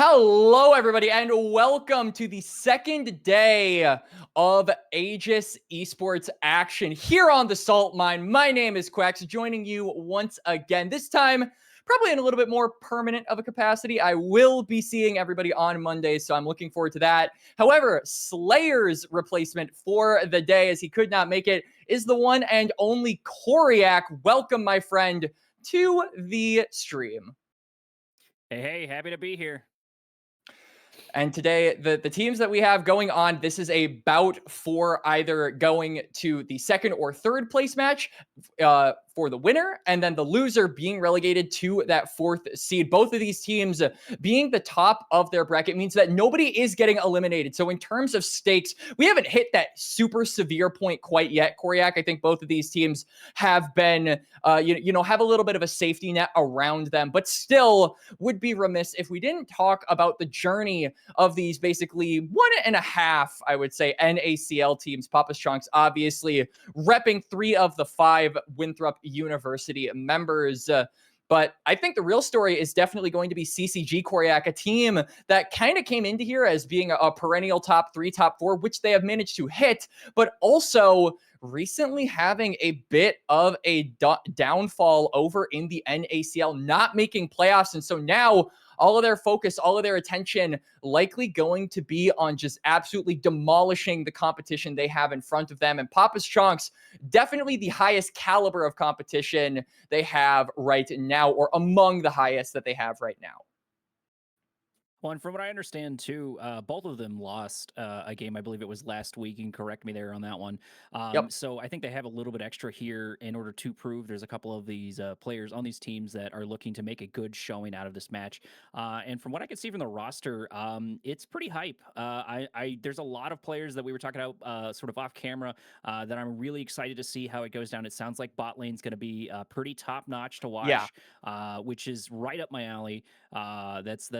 Hello, everybody, and welcome to the second day of Aegis Esports action here on the Salt Mine. My name is Chonccs, joining you once again. This time, probably in a little bit more permanent of a capacity. I will be seeing everybody on Monday, so I'm looking forward to that. However, Slayer's replacement for the day, as he could not make it, is the one and only Chonccs. Welcome, my friend, to the stream. Hey, happy to be here. And today, the teams that we have going on, this is a bout for either going to the second or third place match for the winner, and then the loser being relegated to that fourth seed. Both of these teams being the top of their bracket means that nobody is getting eliminated. So in terms of stakes, we haven't hit that super severe point quite yet, Chonccs. I think both of these teams have been, have a little bit of a safety net around them, but still would be remiss if we didn't talk about the journey of these basically 1.5, I would say, NACL teams. Papa's Chonccs obviously repping 3 of the 5 Winthrop University members. But I think the real story is definitely going to be CCG, Chonccs, a team that kind of came into here as being a perennial top 3, top 4, which they have managed to hit, but also recently having a bit of a downfall over in the NACL, not making playoffs. And so now all of their focus, all of their attention likely going to be on just absolutely demolishing the competition they have in front of them. And Papa's Chonccs, definitely the highest caliber of competition they have right now, or among the highest that they have right now. Well, and from what I understand too, both of them lost a game. I believe it was last week. You can correct me there on that one. Yep. So I think they have a little bit extra here in order to prove there's a couple of these players on these teams that are looking to make a good showing out of this match. And from what I can see from the roster, it's pretty hype. There's a lot of players that we were talking about sort of off camera that I'm really excited to see how it goes down. It sounds like bot lane's going to be pretty top notch to watch, which is right up my alley. That's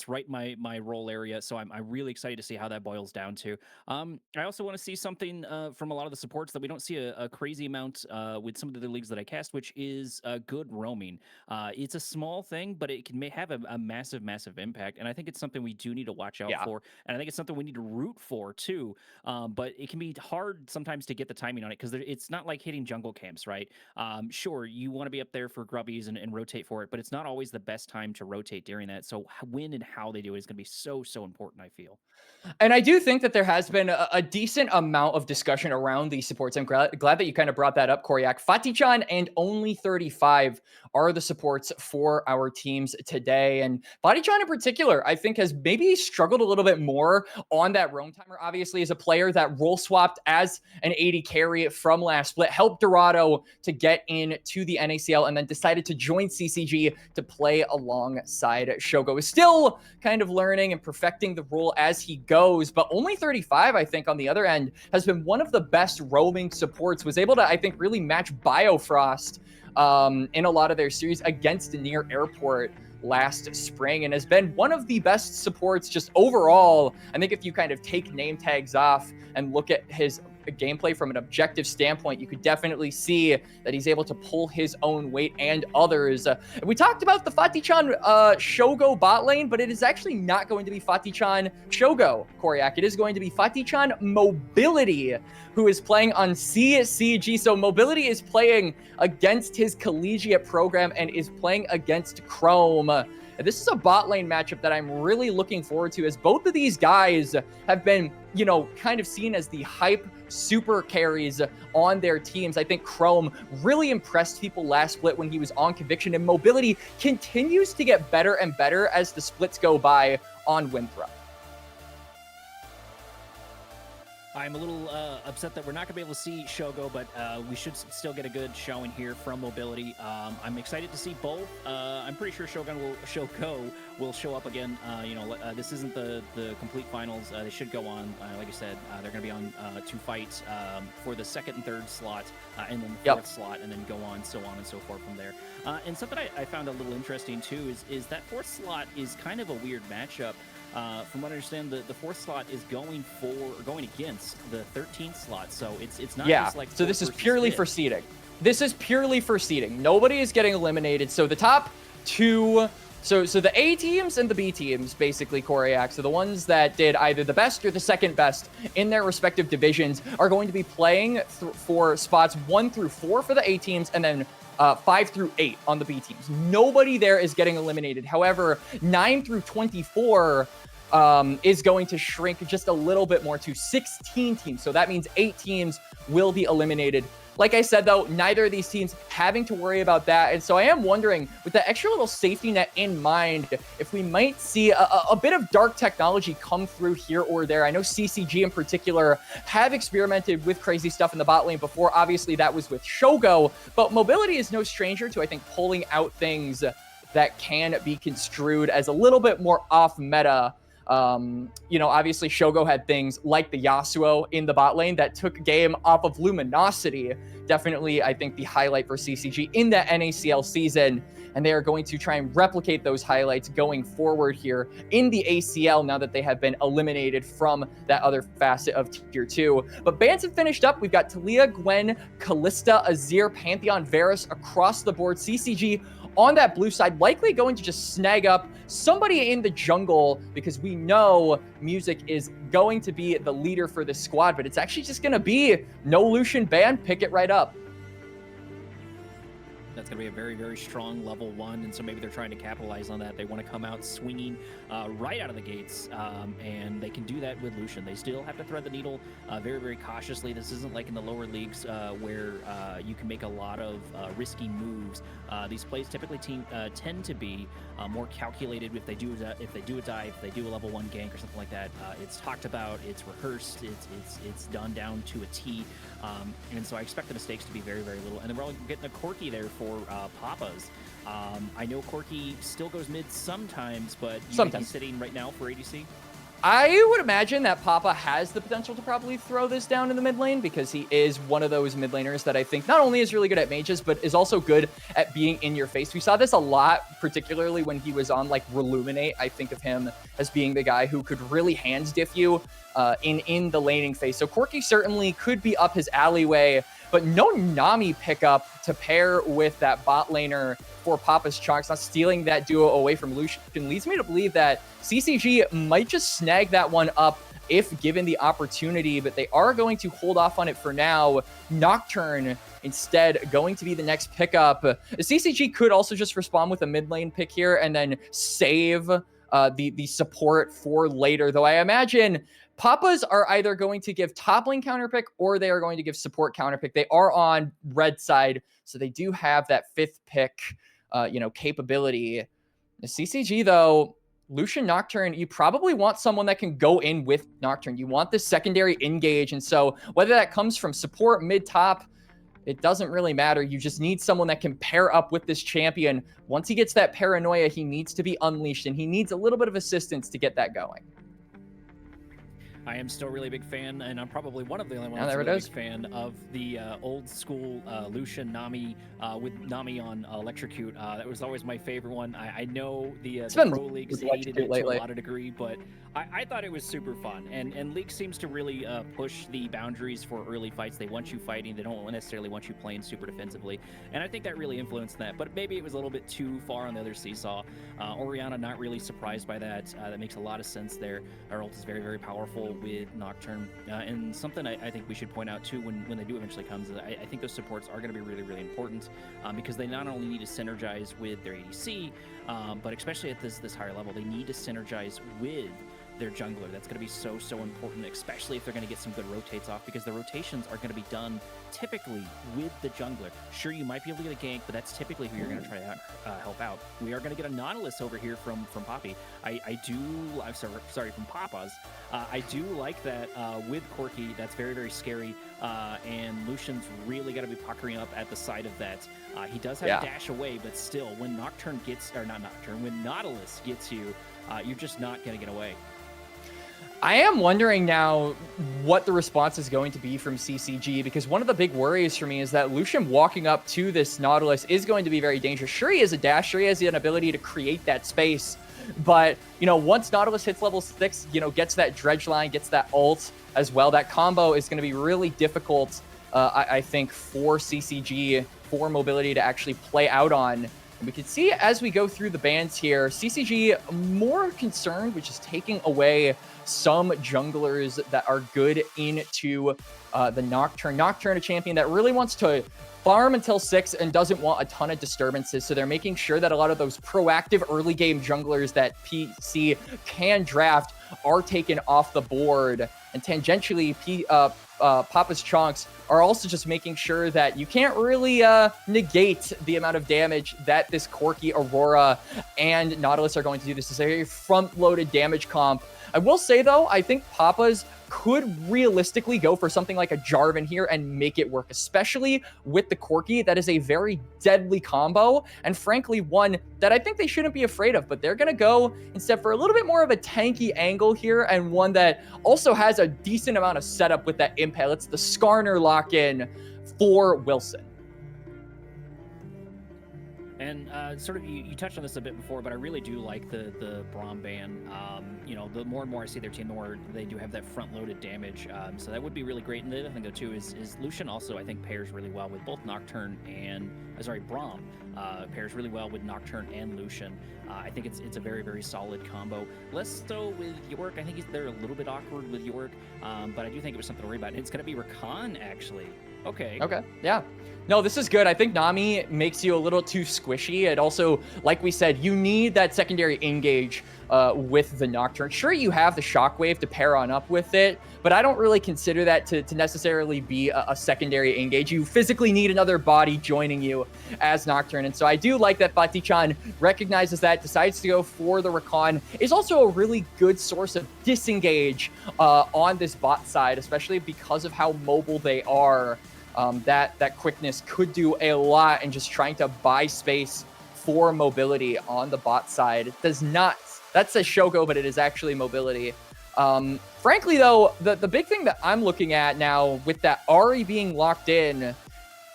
right my role area. So I'm really excited to see how that boils down to. I also want to see something from a lot of the supports that we don't see a crazy amount with some of the other leagues that I cast, which is good roaming. It's a small thing, but it can have a massive impact. And I think it's something we do need to watch out for. And I think it's something we need to root for too. But it can be hard sometimes to get the timing on it because it's not like hitting jungle camps, right? Sure, you want to be up there for grubbies and rotate for it, but it's not always the best time to rotate during that. So when and how they do it is going to be so important, I feel. And I do think that there has been a decent amount of discussion around these supports. I'm glad that you kind of brought that up, Chonccs. Fatichan and Only 35 are the supports for our teams today. And Fatichan in particular, I think, has maybe struggled a little bit more on that roam timer. Obviously, as a player that role swapped as an AD carry from last split, helped Dorado to get into the NACL, and then decided to join CCG to play alongside Shogo. Is still kind of learning and perfecting the role as he goes, but Only 35, I think, on the other end, has been one of the best roaming supports, was able to, I think, really match Biofrost in a lot of their series against Near Airport last spring, and has been one of the best supports just overall. I think if you kind of take name tags off and look at his gameplay from an objective standpoint, you could definitely see that he's able to pull his own weight and others. We talked about the Fatichan Shogo bot lane, but it is actually not going to be Fatichan Shogo, Chonccs. It is going to be Fatichan Mobility, who is playing on CCG. So Mobility is playing against his collegiate program and is playing against Chrome. And this is a bot lane matchup that I'm really looking forward to, as both of these guys have been, kind of seen as the hype super carries on their teams. I think Chrome really impressed people last split when he was on Conviction, and Mobility continues to get better and better as the splits go by on Winthrop. I'm a little upset that we're not going to be able to see Shogo, but we should still get a good showing here from Mobility. I'm excited to see both. I'm pretty sure Shogo will show up again. This isn't the complete finals. They should go on. Like I said, they're going to be on 2 fights for the second and third slot, and then the fourth slot, and then go on and so forth from there. And something I found a little interesting too is that fourth slot is kind of a weird matchup. From what I understand, the fourth slot is going against the 13th slot, so it's not just like. So this is purely for seeding. This is purely for seeding. Nobody is getting eliminated. So the top 2 So the A teams and the B teams, basically, Koryak, so the ones that did either the best or the second best in their respective divisions are going to be playing for spots 1 through 4 for the A teams, and then 5 through 8 on the B teams. Nobody there is getting eliminated. However, 9 through 24 is going to shrink just a little bit more to 16 teams. So that means 8 teams will be eliminated. Like I said, though, neither of these teams having to worry about that. And so I am wondering, with that extra little safety net in mind, if we might see a bit of dark technology come through here or there. I know CCG in particular have experimented with crazy stuff in the bot lane before. Obviously, that was with Shogo. But Mobility is no stranger to, I think, pulling out things that can be construed as a little bit more off meta. Obviously Shogo had things like the Yasuo in the bot lane that took game off of Luminosity. Definitely, I think, the highlight for CCG in that NACL season. And they are going to try and replicate those highlights going forward here in the ACL now that they have been eliminated from that other facet of Tier 2. But bans have finished up. We've got Taliyah, Gwen, Kalista, Azir, Pantheon, Varus across the board. CCG on that blue side, likely going to just snag up somebody in the jungle, because we know Music is going to be the leader for this squad, but it's actually just going to be no Lucian ban. Pick it right up. That's going to be a very, very strong level 1, and so maybe they're trying to capitalize on that. They want to come out swinging right out of the gates, and they can do that with Lucian. They still have to thread the needle very, very cautiously. This isn't like in the lower leagues where you can make a lot of risky moves. These plays typically tend to be more calculated. If they do a dive, if they do a level 1 gank or something like that, it's talked about, it's rehearsed, it's done down to a T, and so I expect the mistakes to be very, very little. And then we're all getting a Corki there for Papa's. I know Corki still goes mid sometimes, but he's sitting right now for ADC. I would imagine that Papa has the potential to probably throw this down in the mid lane, because he is one of those mid laners that I think not only is really good at mages, but is also good at being in your face. We saw this a lot, particularly when he was on like Reluminate. I think of him as being the guy who could really hands diff you in the laning phase. So Corki certainly could be up his alleyway, but no Nami pickup to pair with that bot laner for Papa's Chonccs. Not stealing that duo away from Lucian leads me to believe that CCG might just snag that one up if given the opportunity, but they are going to hold off on it for now. Nocturne instead going to be the next pickup. CCG could also just respond with a mid lane pick here and then save the support for later, though I imagine Papas are either going to give top lane counter pick or they are going to give support counter pick. They are on red side, so they do have that 5th pick, capability. The CCG, though, Lucian Nocturne, you probably want someone that can go in with Nocturne. You want this secondary engage, and so whether that comes from support, mid, top, it doesn't really matter. You just need someone that can pair up with this champion. Once he gets that paranoia, he needs to be unleashed, and he needs a little bit of assistance to get that going. I am still a really big fan, and I'm probably one of the only ones that's a really big fan of the old school Lucian Nami with Nami on Electrocute. That was always my favorite one. I know the pro leagues hated it to a lot of degree, but I thought it was super fun. And League seems to really push the boundaries for early fights. They want you fighting. They don't necessarily want you playing super defensively. And I think that really influenced that. But maybe it was a little bit too far on the other seesaw. Orianna, not really surprised by that. That makes a lot of sense there. Our ult is very, very powerful with Nocturne. And something I think we should point out too when they do eventually come is that I think those supports are going to be really, really important because they not only need to synergize with their ADC, but especially at this higher level, they need to synergize with their jungler. That's going to be so important, especially if they're going to get some good rotates off, because the rotations are going to be done typically with the jungler. Sure, you might be able to get a gank, but that's typically who you're going to try to help out. We are going to get a Nautilus over here from Poppy. I'm sorry, from Papa's. I do like that with Corki. That's very, very scary. And Lucian's really got to be puckering up at the side of that. He does have a dash away, but still, when when Nautilus gets you, you're just not going to get away. I am wondering now what the response is going to be from CCG, because one of the big worries for me is that Lucian walking up to this Nautilus is going to be very dangerous. Sure, he has a dash, sure, he has an ability to create that space, but, once Nautilus hits level 6, gets that dredge line, gets that ult as well, that combo is going to be really difficult, I think, for CCG, for Mobility to actually play out on. And we can see as we go through the bans here, CCG more concerned with just taking away some junglers that are good into the Nocturne. Nocturne, a champion that really wants to farm until 6 and doesn't want a ton of disturbances. So they're making sure that a lot of those proactive early game junglers that PC can draft are taken off the board. And tangentially, Papa's Chonccs are also just making sure that you can't really negate the amount of damage that this Corki, Aurora, and Nautilus are going to do. This is a very front-loaded damage comp. I will say, though, I think Papa's could realistically go for something like a Jarvan here and make it work, especially with the Corki. That is a very deadly combo, and frankly, one that I think they shouldn't be afraid of, but they're going to go instead for a little bit more of a tanky angle here, and one that also has a decent amount of setup with that Impale. It's the Skarner lock-in for Wilson. And sort of, you touched on this a bit before, but I really do like the Braum ban. You know, the more and more I see their team, the more they do have that front-loaded damage. So that would be really great. And the other thing, though, too, is Lucian also, I think, pairs really well with both Nocturne and, Braum. Pairs really well with Nocturne and Lucian. I think it's a very, very solid combo. Less so with York. I think they're a little bit awkward with York, but I do think it was something to worry about. It's going to be Rakan, actually. Okay. Yeah. No, this is good. I think Nami makes you a little too squishy. It also, like we said, you need that secondary engage with the Nocturne. Sure, you have the Shockwave to pair on up with it, but I don't really consider that to necessarily be a secondary engage. You physically need another body joining you as Nocturne. And so I do like that Fatichan recognizes that, decides to go for the Rakan. Is also a really good source of disengage on this bot side, especially because of how mobile they are. That quickness could do a lot in just trying to buy space for mobility on the bot side. It does not, that says Shoko, but it is actually mobility. Frankly, though, the big thing that I'm looking at now with that Ahri being locked in,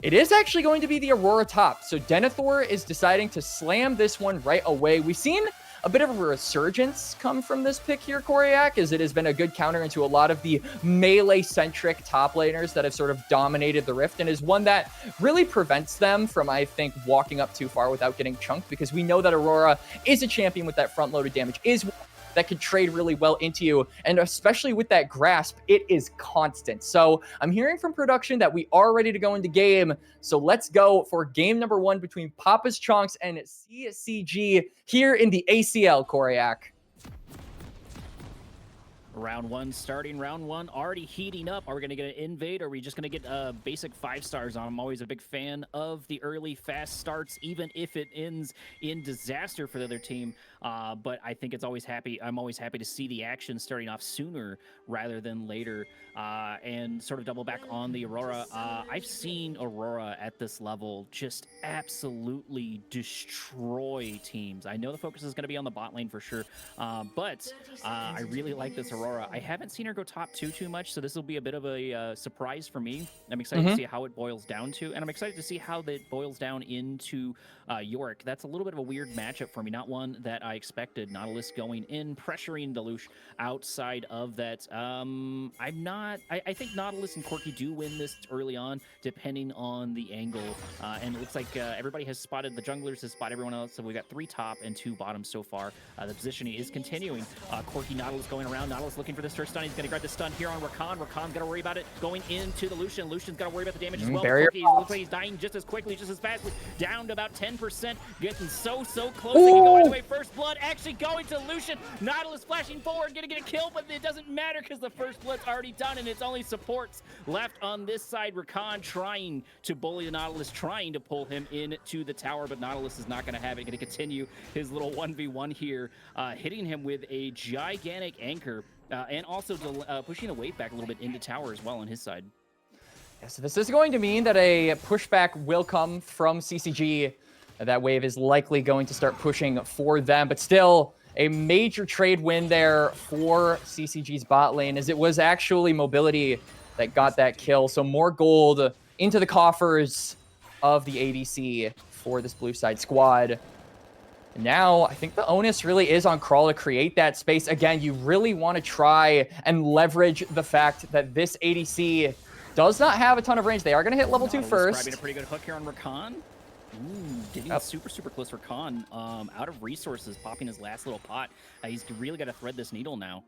it is actually going to be the Aurora top. So Denethor is deciding to slam this one right away. We've seen a bit of a resurgence come from this pick here, Koryak, as it has been a good counter into a lot of the melee-centric top laners that have sort of dominated the Rift, and is one that really prevents them from, I think, walking up too far without getting chunked, because we know that Aurora is a champion with that front-loaded damage, is that could trade really well into you, and especially with that grasp, it is constant. So I'm hearing from production that we are ready to go into game, so let's go for game number 1 between Papa's Chonccs and CCG here in the ACL, Koryak. Round 1 starting. Round 1 already heating up. Are we going to get an invade, or are we just going to get basic 5 stars on? I'm always a big fan of the early fast starts, even if it ends in disaster for the other team. But I think I'm always happy to see the action starting off sooner rather than later. And sort of double back on the Aurora. I've seen Aurora at this level just absolutely destroy teams. I know the focus is going to be on the bot lane for sure, but I really like this Aurora. I haven't seen her go top 2 too much, so this will be a bit of a surprise for me. I'm excited to see how it boils down to, and I'm excited to see how that boils down into York. That's a little bit of a weird matchup for me, not one that I expected. Nautilus going in, pressuring Deluge outside of that. I think Nautilus and Corki do win this early on, depending on the angle, and it looks like everybody has spotted, the junglers has spotted everyone else, so we got 3 top and 2 bottom so far. The positioning is continuing. Corki, Nautilus going around. Nautilus looking for this first stun. He's going to grab the stun here on Rakan. Rakan's got to worry about it going into the Lucian. Lucian's got to worry about the damage as well. Corki looks like he's dying just as quickly, just as fast, down to about 10%. Getting so close. They can go away. First blood actually going to Lucian. Nautilus flashing forward, going to get a kill, but it doesn't matter because the first blood's already done, and it's only supports left on this side. Rakan trying to bully the Nautilus, trying to pull him into the tower, but Nautilus is not going to have it. Going to continue his little 1v1 here, hitting him with a gigantic anchor, and also pushing the wave back a little bit into tower as well on his side. Yeah, so this is going to mean that a pushback will come from CCG. That wave is likely going to start pushing for them, but still a major trade win there for CCG's bot lane, as it was actually mobility that got that kill. So more gold into the coffers of the ADC for this blue side squad. Now, I think the onus really is on Crawl to create that space. Again, you really want to try and leverage the fact that this ADC does not have a ton of range. They are going to hit level 2 first. Grabbing a pretty good hook here on Rakan. Getting super close for Khan. Out of resources, popping his last little pot. He's really got to thread this needle now.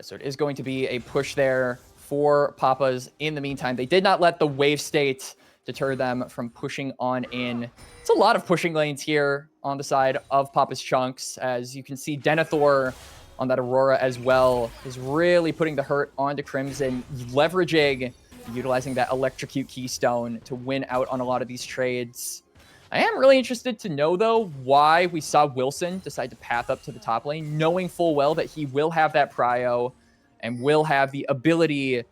So it is going to be a push there for Papas. In the meantime, they did not let the wave state deter them from pushing on in. It's a lot of pushing lanes here on the side of Papa's Chonccs. As you can see, Denethor on that Aurora as well is really putting the hurt onto Crimson, leveraging, utilizing that Electrocute Keystone to win out on a lot of these trades. I am really interested to know, though, why we saw Wilson decide to path up to the top lane, knowing full well that he will have that prio and will have the ability,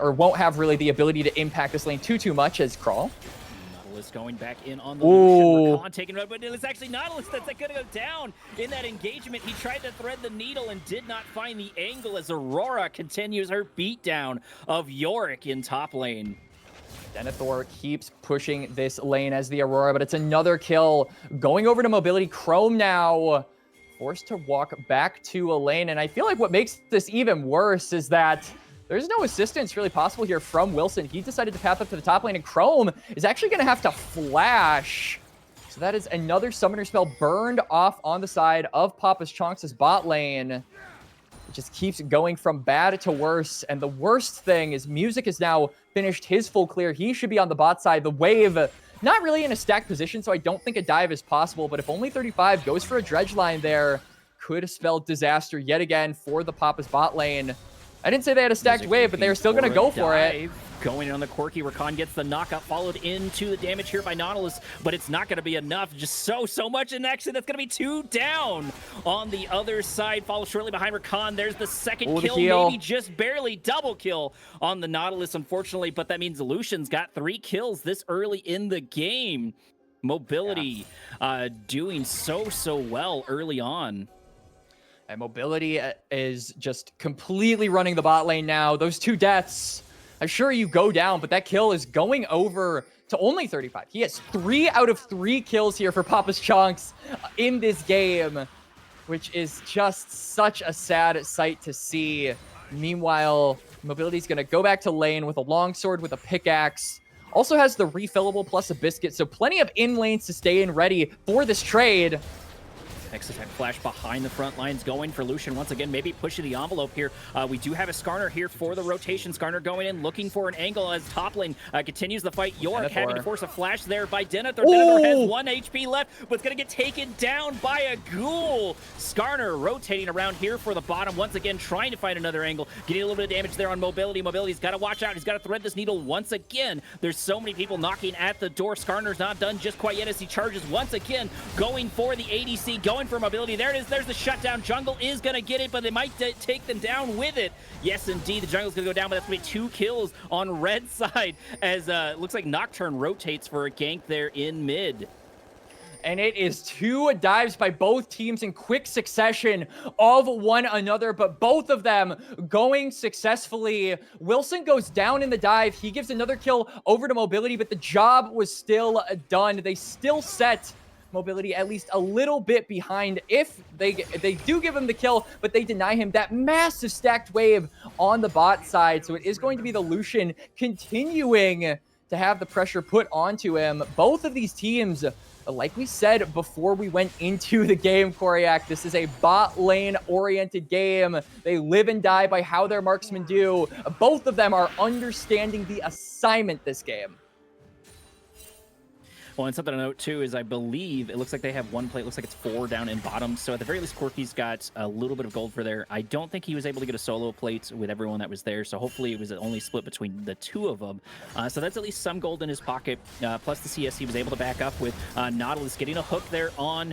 or won't have really the ability to impact this lane too much as Crawl. Nautilus going back in on the Lucian. Rakan taking it, but it's actually Nautilus that's going to go down in that engagement. He tried to thread the needle and did not find the angle as Aurora continues her beatdown of Yorick in top lane. Denethor keeps pushing this lane as the Aurora, but it's another kill. Going over to Mobility. Chrome now forced to walk back to a lane, and I feel like what makes this even worse is that there's no assistance really possible here from Wilson. He decided to path up to the top lane, and Chrome is actually going to have to flash. So that is another summoner spell burned off on the side of Papa's Chonccs' bot lane. It just keeps going from bad to worse, and the worst thing is Music has now finished his full clear. He should be on the bot side. The wave, not really in a stacked position, so I don't think a dive is possible, but if only 35 goes for a dredge line there, could spell disaster yet again for the Papa's bot lane. I didn't say they had a stacked wave, but they are still going to go for it. Going in on the Quirky. Rakan gets the knockout, followed into the damage here by Nautilus, but it's not going to be enough. Just so much, and actually that's going to be 2 down on the other side. Follows shortly behind Rakan. There's the second kill, maybe just barely double kill on the Nautilus, unfortunately, but that means Lucian's got 3 kills this early in the game. Mobility doing so well early on. And Mobility is just completely running the bot lane now. Those 2 deaths, I'm sure you go down, but that kill is going over to only 35. He has 3 out of 3 kills here for Papa's Chonccs in this game, which is just such a sad sight to see. Meanwhile, Mobility's going to go back to lane with a longsword, with a pickaxe. Also has the refillable plus a biscuit, so plenty of in lanes to stay in ready for this trade. Next attack flash behind the front lines, going for Lucian once again, maybe pushing the envelope here. We do have a Skarner here for the rotation. Skarner going in, looking for an angle as top lane continues the fight. Yorick having to force a flash there by Denethor. Denethor has 1 HP left, but it's going to get taken down by a ghoul. Skarner rotating around here for the bottom once again, trying to find another angle. Getting a little bit of damage there on Mobility. Mobility's got to watch out. He's got to thread this needle once again. There's so many people knocking at the door. Skarner's not done just quite yet as he charges once again, going for the ADC, going for Mobility. There it is. There's the shutdown. Jungle is going to get it, but they might take them down with it. Yes, indeed. The jungle's going to go down, but that's going to be 2 kills on red side as looks like Nocturne rotates for a gank there in mid. And it is 2 dives by both teams in quick succession of one another, but both of them going successfully. Wilson goes down in the dive. He gives another kill over to Mobility, but the job was still done. They still set Mobility at least a little bit behind if they do give him the kill, but they deny him that massive stacked wave on the bot side. So it is going to be the Lucian continuing to have the pressure put onto him. Both of these teams, like we said before we went into the game, Koryak, this is a bot lane oriented game. They live and die by how their marksmen do. Both of them are understanding the assignment this game. Well, and something to note, too, is I believe it looks like they have 1 plate. It looks like it's 4 down in bottom. So at the very least, Quirky's got a little bit of gold for there. I don't think he was able to get a solo plate with everyone that was there. So hopefully it was only split between the 2 of them. So that's at least some gold in his pocket. Plus the CS he was able to back up with. Nautilus getting a hook there on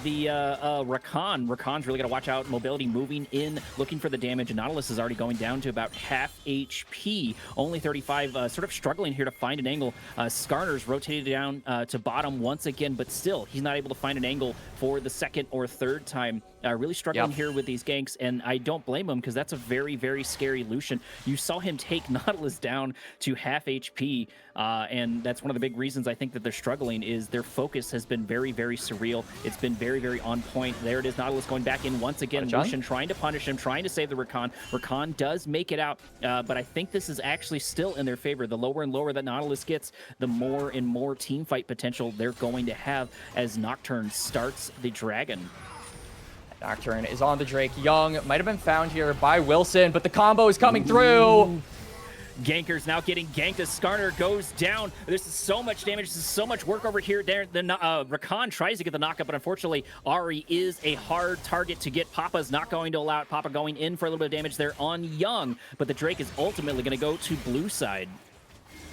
the Rakan. Rakan's really got to watch out. Mobility moving in, looking for the damage. And Nautilus is already going down to about half HP. Only 35, sort of struggling here to find an angle. Skarner's rotated down to bottom once again, but still, he's not able to find an angle for the 2nd or 3rd time. Really struggling here with these ganks, and I don't blame him because that's a very scary Lucian. You saw him take Nautilus down to half HP, and that's one of the big reasons I think that they're struggling is their focus has been very surreal. It's been very on point. There it is, Nautilus going back in once again. Lucian trying to punish him, trying to save the Rakan. Rakan does make it out, but I think this is actually still in their favor. The lower and lower that Nautilus gets, the more and more team fight fight potential they're going to have as Nocturne starts the Dragon. Nocturne is on the Drake. Young might have been found here by Wilson, but the combo is coming through. Ganker's now getting ganked as Skarner goes down. This is so much damage. This is so much work over here. Rakan tries to get the knockup, but unfortunately, Ari is a hard target to get. Papa's not going to allow it. Papa going in for a little bit of damage there on Young, but the Drake is ultimately going to go to blue side.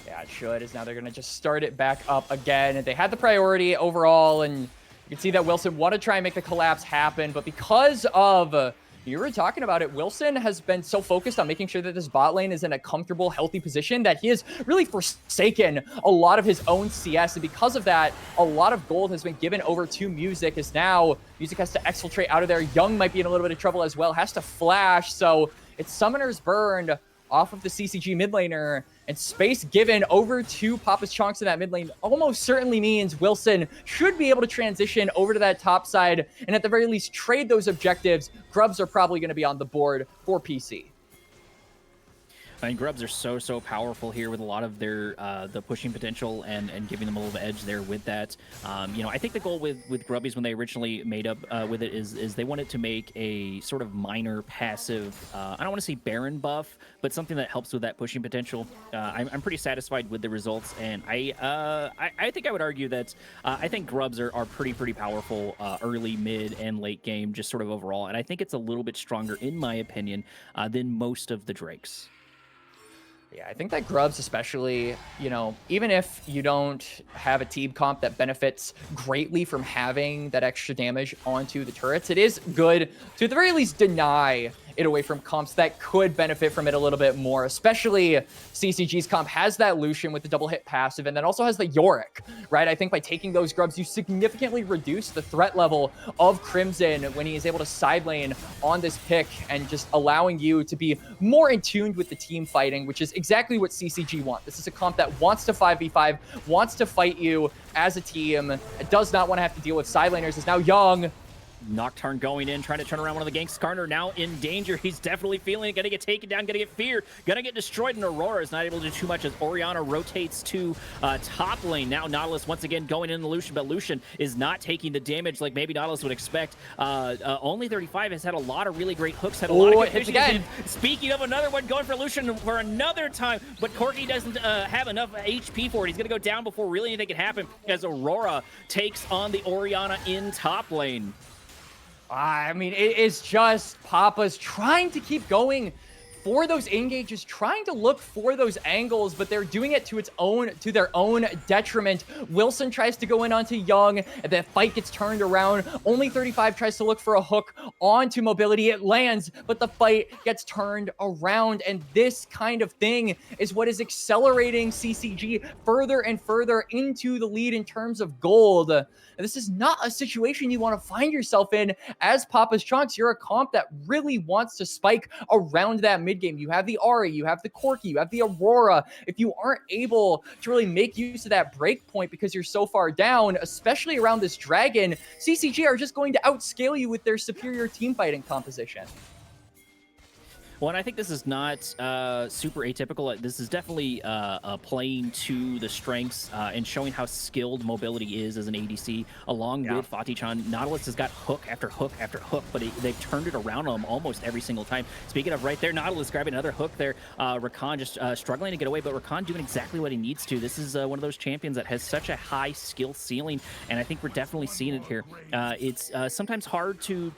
Yeah, it should, as now they're going to just start it back up again. And they had the priority overall, and you can see that Wilson wanted to try and make the collapse happen, but because of... you were talking about it. Wilson has been so focused on making sure that this bot lane is in a comfortable, healthy position that he has really forsaken a lot of his own CS. And because of that, a lot of gold has been given over to Music, as now Music has to exfiltrate out of there. Young might be in a little bit of trouble as well, has to flash. So it's Summoner's Burned off of the CCG mid laner, and space given over to Papa's Chonccs in that mid lane almost certainly means Wilson should be able to transition over to that top side and at the very least trade those objectives. Grubs are probably going to be on the board for PC. I mean, Grubs are so powerful here with a lot of their the pushing potential and giving them a little edge there with that. You know, I think the goal with Grubbies when they originally made up with it is they wanted to make a sort of minor passive, I don't want to say Baron buff, but something that helps with that pushing potential. I'm pretty satisfied with the results, and I think I would argue that I think Grubs are pretty powerful early, mid, and late game, just sort of overall, and I think it's a little bit stronger, in my opinion, than most of the Drakes. Yeah, I think that Grubs especially, you know, even if you don't have a team comp that benefits greatly from having that extra damage onto the turrets, it is good to at the very least deny it away from comps that could benefit from it a little bit more, especially CCG's comp has that Lucian with the double hit passive and then also has the Yorick, right? I think by taking those Grubs, you significantly reduce the threat level of Crimson when he is able to side lane on this pick and just allowing you to be more in tune with the team fighting, which is exactly what CCG want. This is a comp that wants to 5v5, wants to fight you as a team, it does not want to have to deal with side laners. Is now Young. Nocturne going in, trying to turn around one of the ganks. Skarner now in danger. He's definitely feeling it. Gonna get taken down, gonna get feared, gonna get destroyed, and Aurora is not able to do too much as Orianna rotates to top lane. Now Nautilus once again going into Lucian, but Lucian is not taking the damage like maybe Nautilus would expect. Only 35 has had a lot of really great hooks, had a lot of good hits again. Speaking of another one, going for Lucian for another time, but Corky doesn't have enough HP for it. He's gonna go down before really anything can happen as Aurora takes on the Orianna in top lane. I mean, it is just Papa's trying to keep going for those engages, trying to look for those angles, but they're doing it to their own detriment. Wilson tries to go in onto Young, and the fight gets turned around. Only 35 tries to look for a hook onto Mobility. It lands, but the fight gets turned around, and this kind of thing is what is accelerating CCG further and further into the lead in terms of gold. This is not a situation you want to find yourself in as Papa's Chonccs. You're a comp that really wants to spike around that mid game. You have the Ari, you have the Corky, you have the Aurora. If you aren't able to really make use of that break point because you're so far down, especially around this Dragon, CCG are just going to outscale you with their superior team fighting composition. Well, and I think this is not super atypical. This is definitely playing to the strengths and showing how skilled Mobility is as an ADC, along with Fatih-chan. Nautilus has got hook after hook after hook, but they've turned it around on him almost every single time. Speaking of right there, Nautilus grabbing another hook there. Rakan just struggling to get away, but Rakan doing exactly what he needs to. This is one of those champions that has such a high skill ceiling, and I think we're definitely seeing it here. It's sometimes hard to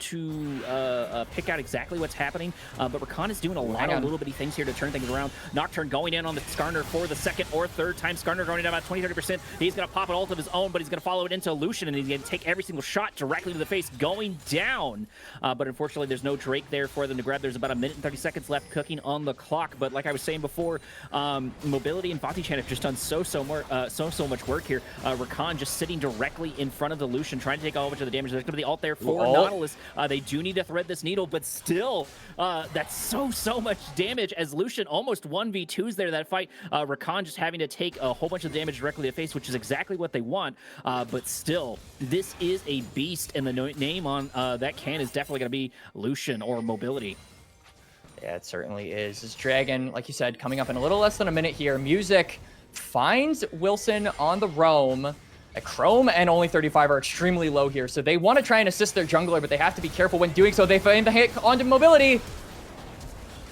pick out exactly what's happening, but Rakan is doing a lot of little bitty things here to turn things around. Nocturne going in on the Skarner for the second or third time. Skarner going down about 20-30%. He's going to pop an ult of his own, but he's going to follow it into Lucian, and he's going to take every single shot directly to the face, going down. But unfortunately, there's no Drake there for them to grab. There's about 1 minute and 30 seconds left cooking on the clock. But like I was saying before, Mobility and Fatih-chan have just done so much work here. Rakan just sitting directly in front of the Lucian, trying to take a whole bunch of the damage. There's going to be the ult there for Nautilus. They do need to thread this needle, but still, that's so much damage as Lucian almost 1v2s there that fight. Rakan just having to take a whole bunch of damage directly to the face, which is exactly what they want. But still, this is a beast, and the name on that can is definitely going to be Lucian or Mobility. Yeah, it certainly is. This Dragon, like you said, coming up in a little less than a minute here. Music finds Wilson on the roam. Chrome and only 35 are extremely low here, so they want to try and assist their jungler, but they have to be careful when doing so. They find the hit onto mobility.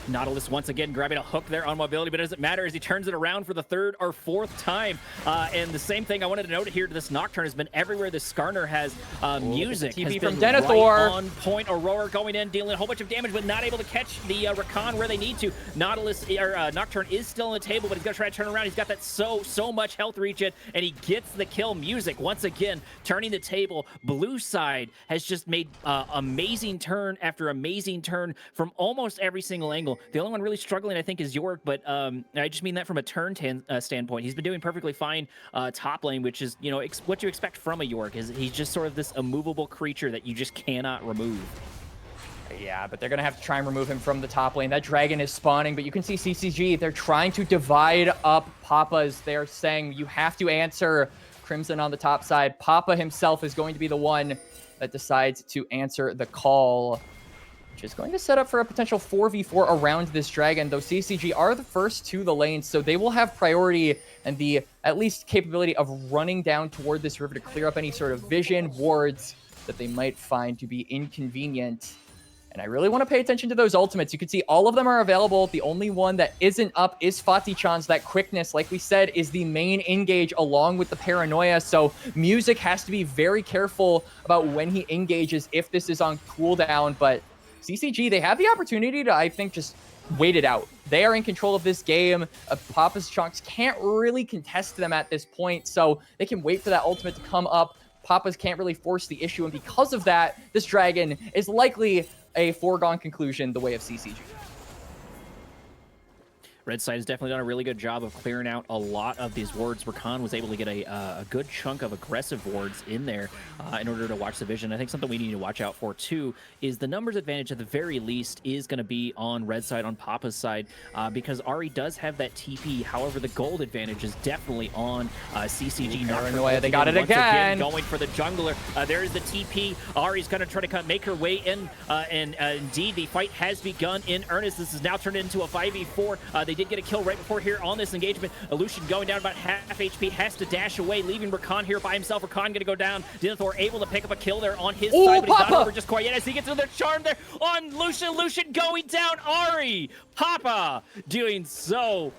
Nautilus once again grabbing a hook there on mobility, but it doesn't matter as he turns it around for the third or fourth time. And the same thing I wanted to note here, this Nocturne has been everywhere. This Skarner has music. TP has from been Denethor. Right on point. Aurora going in, dealing a whole bunch of damage, but not able to catch the Rakan where they need to. Nautilus, or Nocturne is still on the table, but he's going to try to turn around. He's got that so much health regen, and he gets the kill. Music once again turning the table. Blue side has just made amazing turn after amazing turn from almost every single angle. The only one really struggling, I think, is York, but I just mean that from a turn standpoint. He's been doing perfectly fine top lane, which is, you know, what you expect from a York. Is he's just sort of this immovable creature that you just cannot remove. Yeah, but they're going to have to try and remove him from the top lane. That dragon is spawning, but you can see CCG. They're trying to divide up Papa's. They're saying you have to answer Crimson on the top side. Papa himself is going to be the one that decides to answer the call, which is going to set up for a potential 4v4 around this dragon, though CCG are the first to the lane, so they will have priority and the, at least, capability of running down toward this river to clear up any sort of vision, wards that they might find to be inconvenient. And I really want to pay attention to those ultimates. You can see all of them are available. The only one that isn't up is Fatichan's. That quickness, like we said, is the main engage along with the paranoia. So Music has to be very careful about when he engages if this is on cooldown, but CCG, they have the opportunity to, I think, just wait it out. They are in control of this game. Papa's Chonccs can't really contest them at this point, so they can wait for that ultimate to come up. Papa's can't really force the issue, and because of that, this dragon is likely a foregone conclusion the way of CCG. Red side has definitely done a really good job of clearing out a lot of these wards. Rakan was able to get a good chunk of aggressive wards in there in order to watch the vision. I think something we need to watch out for, too, is the numbers advantage at the very least is going to be on red side, on Papa's side, because Ahri does have that TP. However, the gold advantage is definitely on CCG. Paranoia, they got it again. Going for the jungler. There is the TP. Ahri's going to try to make her way in, and indeed, the fight has begun in earnest. This is now turned into a 5v4. They did get a kill right before here on this engagement. Lucian going down about half HP, has to dash away, leaving Rakan here by himself. Rakan going to go down. Denethor able to pick up a kill there on his side, but he's not over just quite yet as he gets another charm there on Lucian. Lucian going down. Ahri, Papa doing so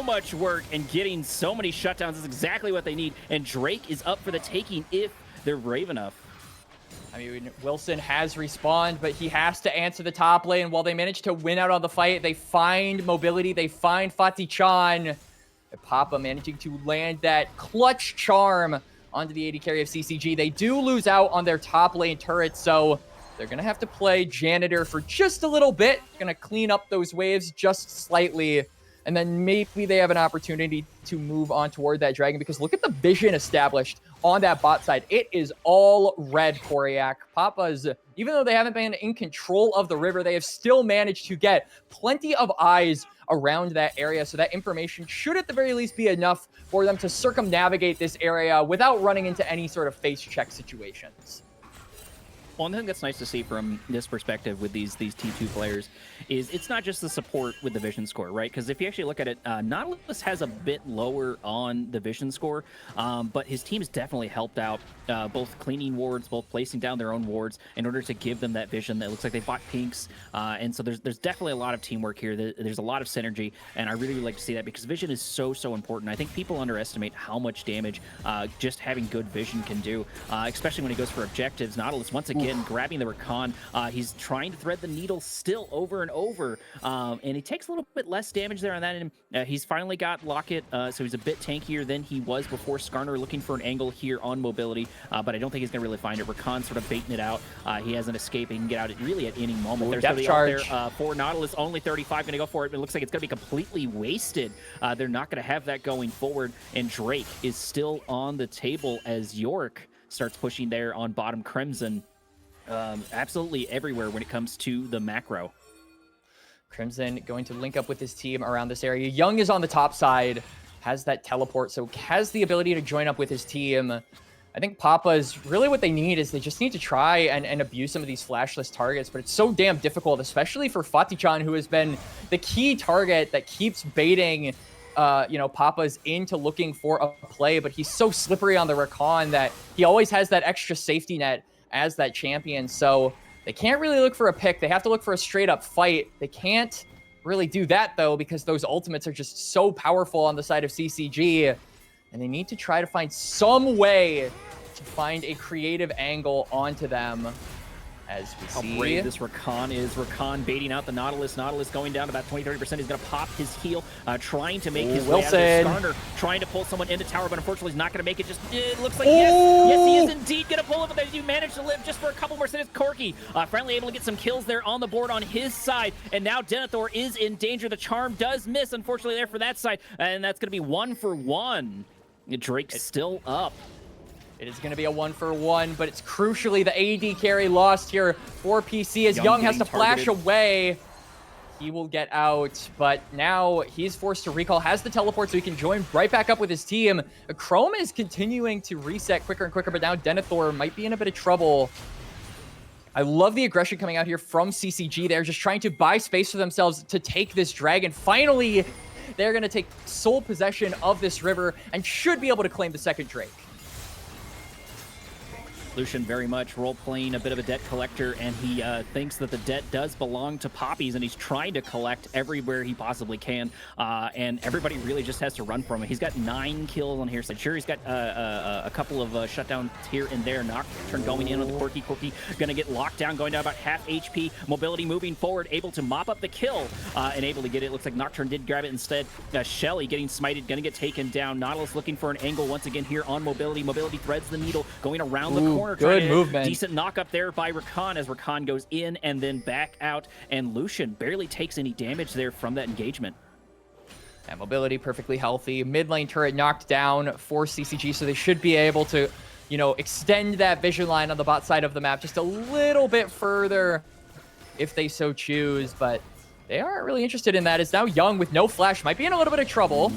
much work and getting so many shutdowns is exactly what they need. And Drake is up for the taking if they're brave enough. I mean, Wilson has respawned, but he has to answer the top lane. While they manage to win out on the fight, they find mobility, they find Fatichan. Papa managing to land that clutch charm onto the AD carry of CCG. They do lose out on their top lane turret, so they're going to have to play Janitor for just a little bit. Going to clean up those waves just slightly, and then maybe they have an opportunity to move on toward that dragon, because look at the vision established on that bot side. It is all red, Koryak. Papa's, even though they haven't been in control of the river, they have still managed to get plenty of eyes around that area, so that information should at the very least be enough for them to circumnavigate this area without running into any sort of face check situations. One thing that's nice to see from this perspective with these T2 players is it's not just the support with the vision score, right? Because if you actually look at it, Nautilus has a bit lower on the vision score, but his team's definitely helped out, both cleaning wards, both placing down their own wards in order to give them that vision. That looks like they bought pinks, and so there's definitely a lot of teamwork here. There's a lot of synergy, and I really would like to see that because vision is so important. I think people underestimate how much damage just having good vision can do, especially when he goes for objectives. Nautilus, once again, grabbing the Rakan. He's trying to thread the needle still over and over, and he takes a little bit less damage there on that. And he's finally got Locket, so he's a bit tankier than he was before. Skarner looking for an angle here on mobility, but I don't think he's going to really find it. Rakan sort of baiting it out. He has an escape. He can get out really at any moment. There's somebody out there for Nautilus. Only 35 going to go for it. It looks like it's going to be completely wasted. They're not going to have that going forward, and Drake is still on the table as York starts pushing there on bottom Crimson. Absolutely everywhere when it comes to the macro. Crimson going to link up with his team around this area. Young is on the top side, has that teleport, so has the ability to join up with his team. I think Papa's really what they need is they just need to try and abuse some of these flashless targets, but it's so damn difficult, especially for Fatichan, who has been the key target that keeps baiting Papa's into looking for a play, but he's so slippery on the Rakan that he always has that extra safety net as that champion. So they can't really look for a pick. They have to look for a straight up fight. They can't really do that though, because those ultimates are just so powerful on the side of CCG, and they need to try to find some way to find a creative angle onto them. As we see, how brave this Rakan is. Rakan baiting out the Nautilus. Nautilus going down about 20-30%. He's going to pop his heel, trying to make his way out there. Skarner trying to pull someone into tower, but unfortunately he's not going to make it. Just it looks like yes, he is indeed going to pull it, but then you manage to live just for a couple more seconds. Corki finally able to get some kills there on the board on his side, and now Denethor is in danger. The charm does miss, unfortunately, there for that side, and that's going to be 1-for-1. Drake's still up. It is going to be a 1-for-1, but it's crucially the AD carry lost here for PC as Young has to flash away. He will get out, but now he's forced to recall, has the teleport so he can join right back up with his team. Chrome is continuing to reset quicker and quicker, but now Denethor might be in a bit of trouble. I love the aggression coming out here from CCG. They're just trying to buy space for themselves to take this dragon. Finally, they're going to take sole possession of this river and should be able to claim the second Drake. Lucian very much role-playing a bit of a debt collector, and he thinks that the debt does belong to Poppies, and he's trying to collect everywhere he possibly can, and everybody really just has to run from him. He's got 9 kills on here, so sure, he's got a couple of shutdowns here and there. Nocturne going in on the Corki. Corki gonna get locked down, going down about half HP. Mobility moving forward, able to mop up the kill, and able to get it. Looks like Nocturne did grab it instead. Shelly getting smited, gonna get taken down. Nautilus looking for an angle once again here on Mobility. Mobility threads the needle, going around the corner. Good movement. Decent knock up there by Rakan as Rakan goes in and then back out, and Lucian barely takes any damage there from that engagement. And Mobility perfectly healthy. Mid lane turret knocked down for CCG, so they should be able to, extend that vision line on the bot side of the map just a little bit further if they so choose, but they aren't really interested in that. As now Young with no flash might be in a little bit of trouble.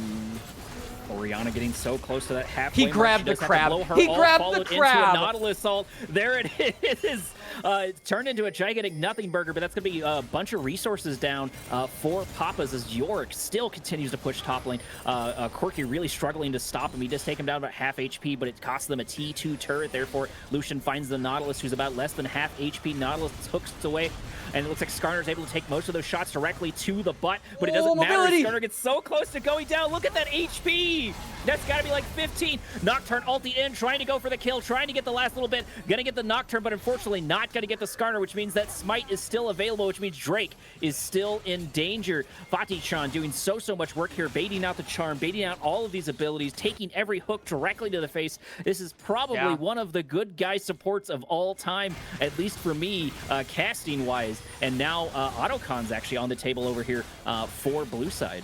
Orianna getting so close to that halfway. He grabbed the crab. He grabbed the crab. Nautilus ult. There it is. It's turned into a gigantic nothing burger, but that's going to be a bunch of resources down for Papas as Yorick still continues to push top lane. Corki really struggling to stop him. He does take him down about half HP, but it costs them a T2 turret. Therefore, Lucian finds the Nautilus, who's about less than half HP. Nautilus hooks away, and it looks like Skarner's able to take most of those shots directly to the butt, but it doesn't matter. Skarner gets so close to going down. Look at that HP. That's got to be like 15. Nocturne ulti in, trying to go for the kill, trying to get the last little bit. Gonna get the Nocturne, but unfortunately not gonna get the Skarner, which means that Smite is still available, which means Drake is still in danger. Fatichan doing so much work here, baiting out the charm, baiting out all of these abilities, taking every hook directly to the face. This is probably one of the good guy supports of all time, at least for me, casting-wise. And now Autocon's actually on the table over here for blue side.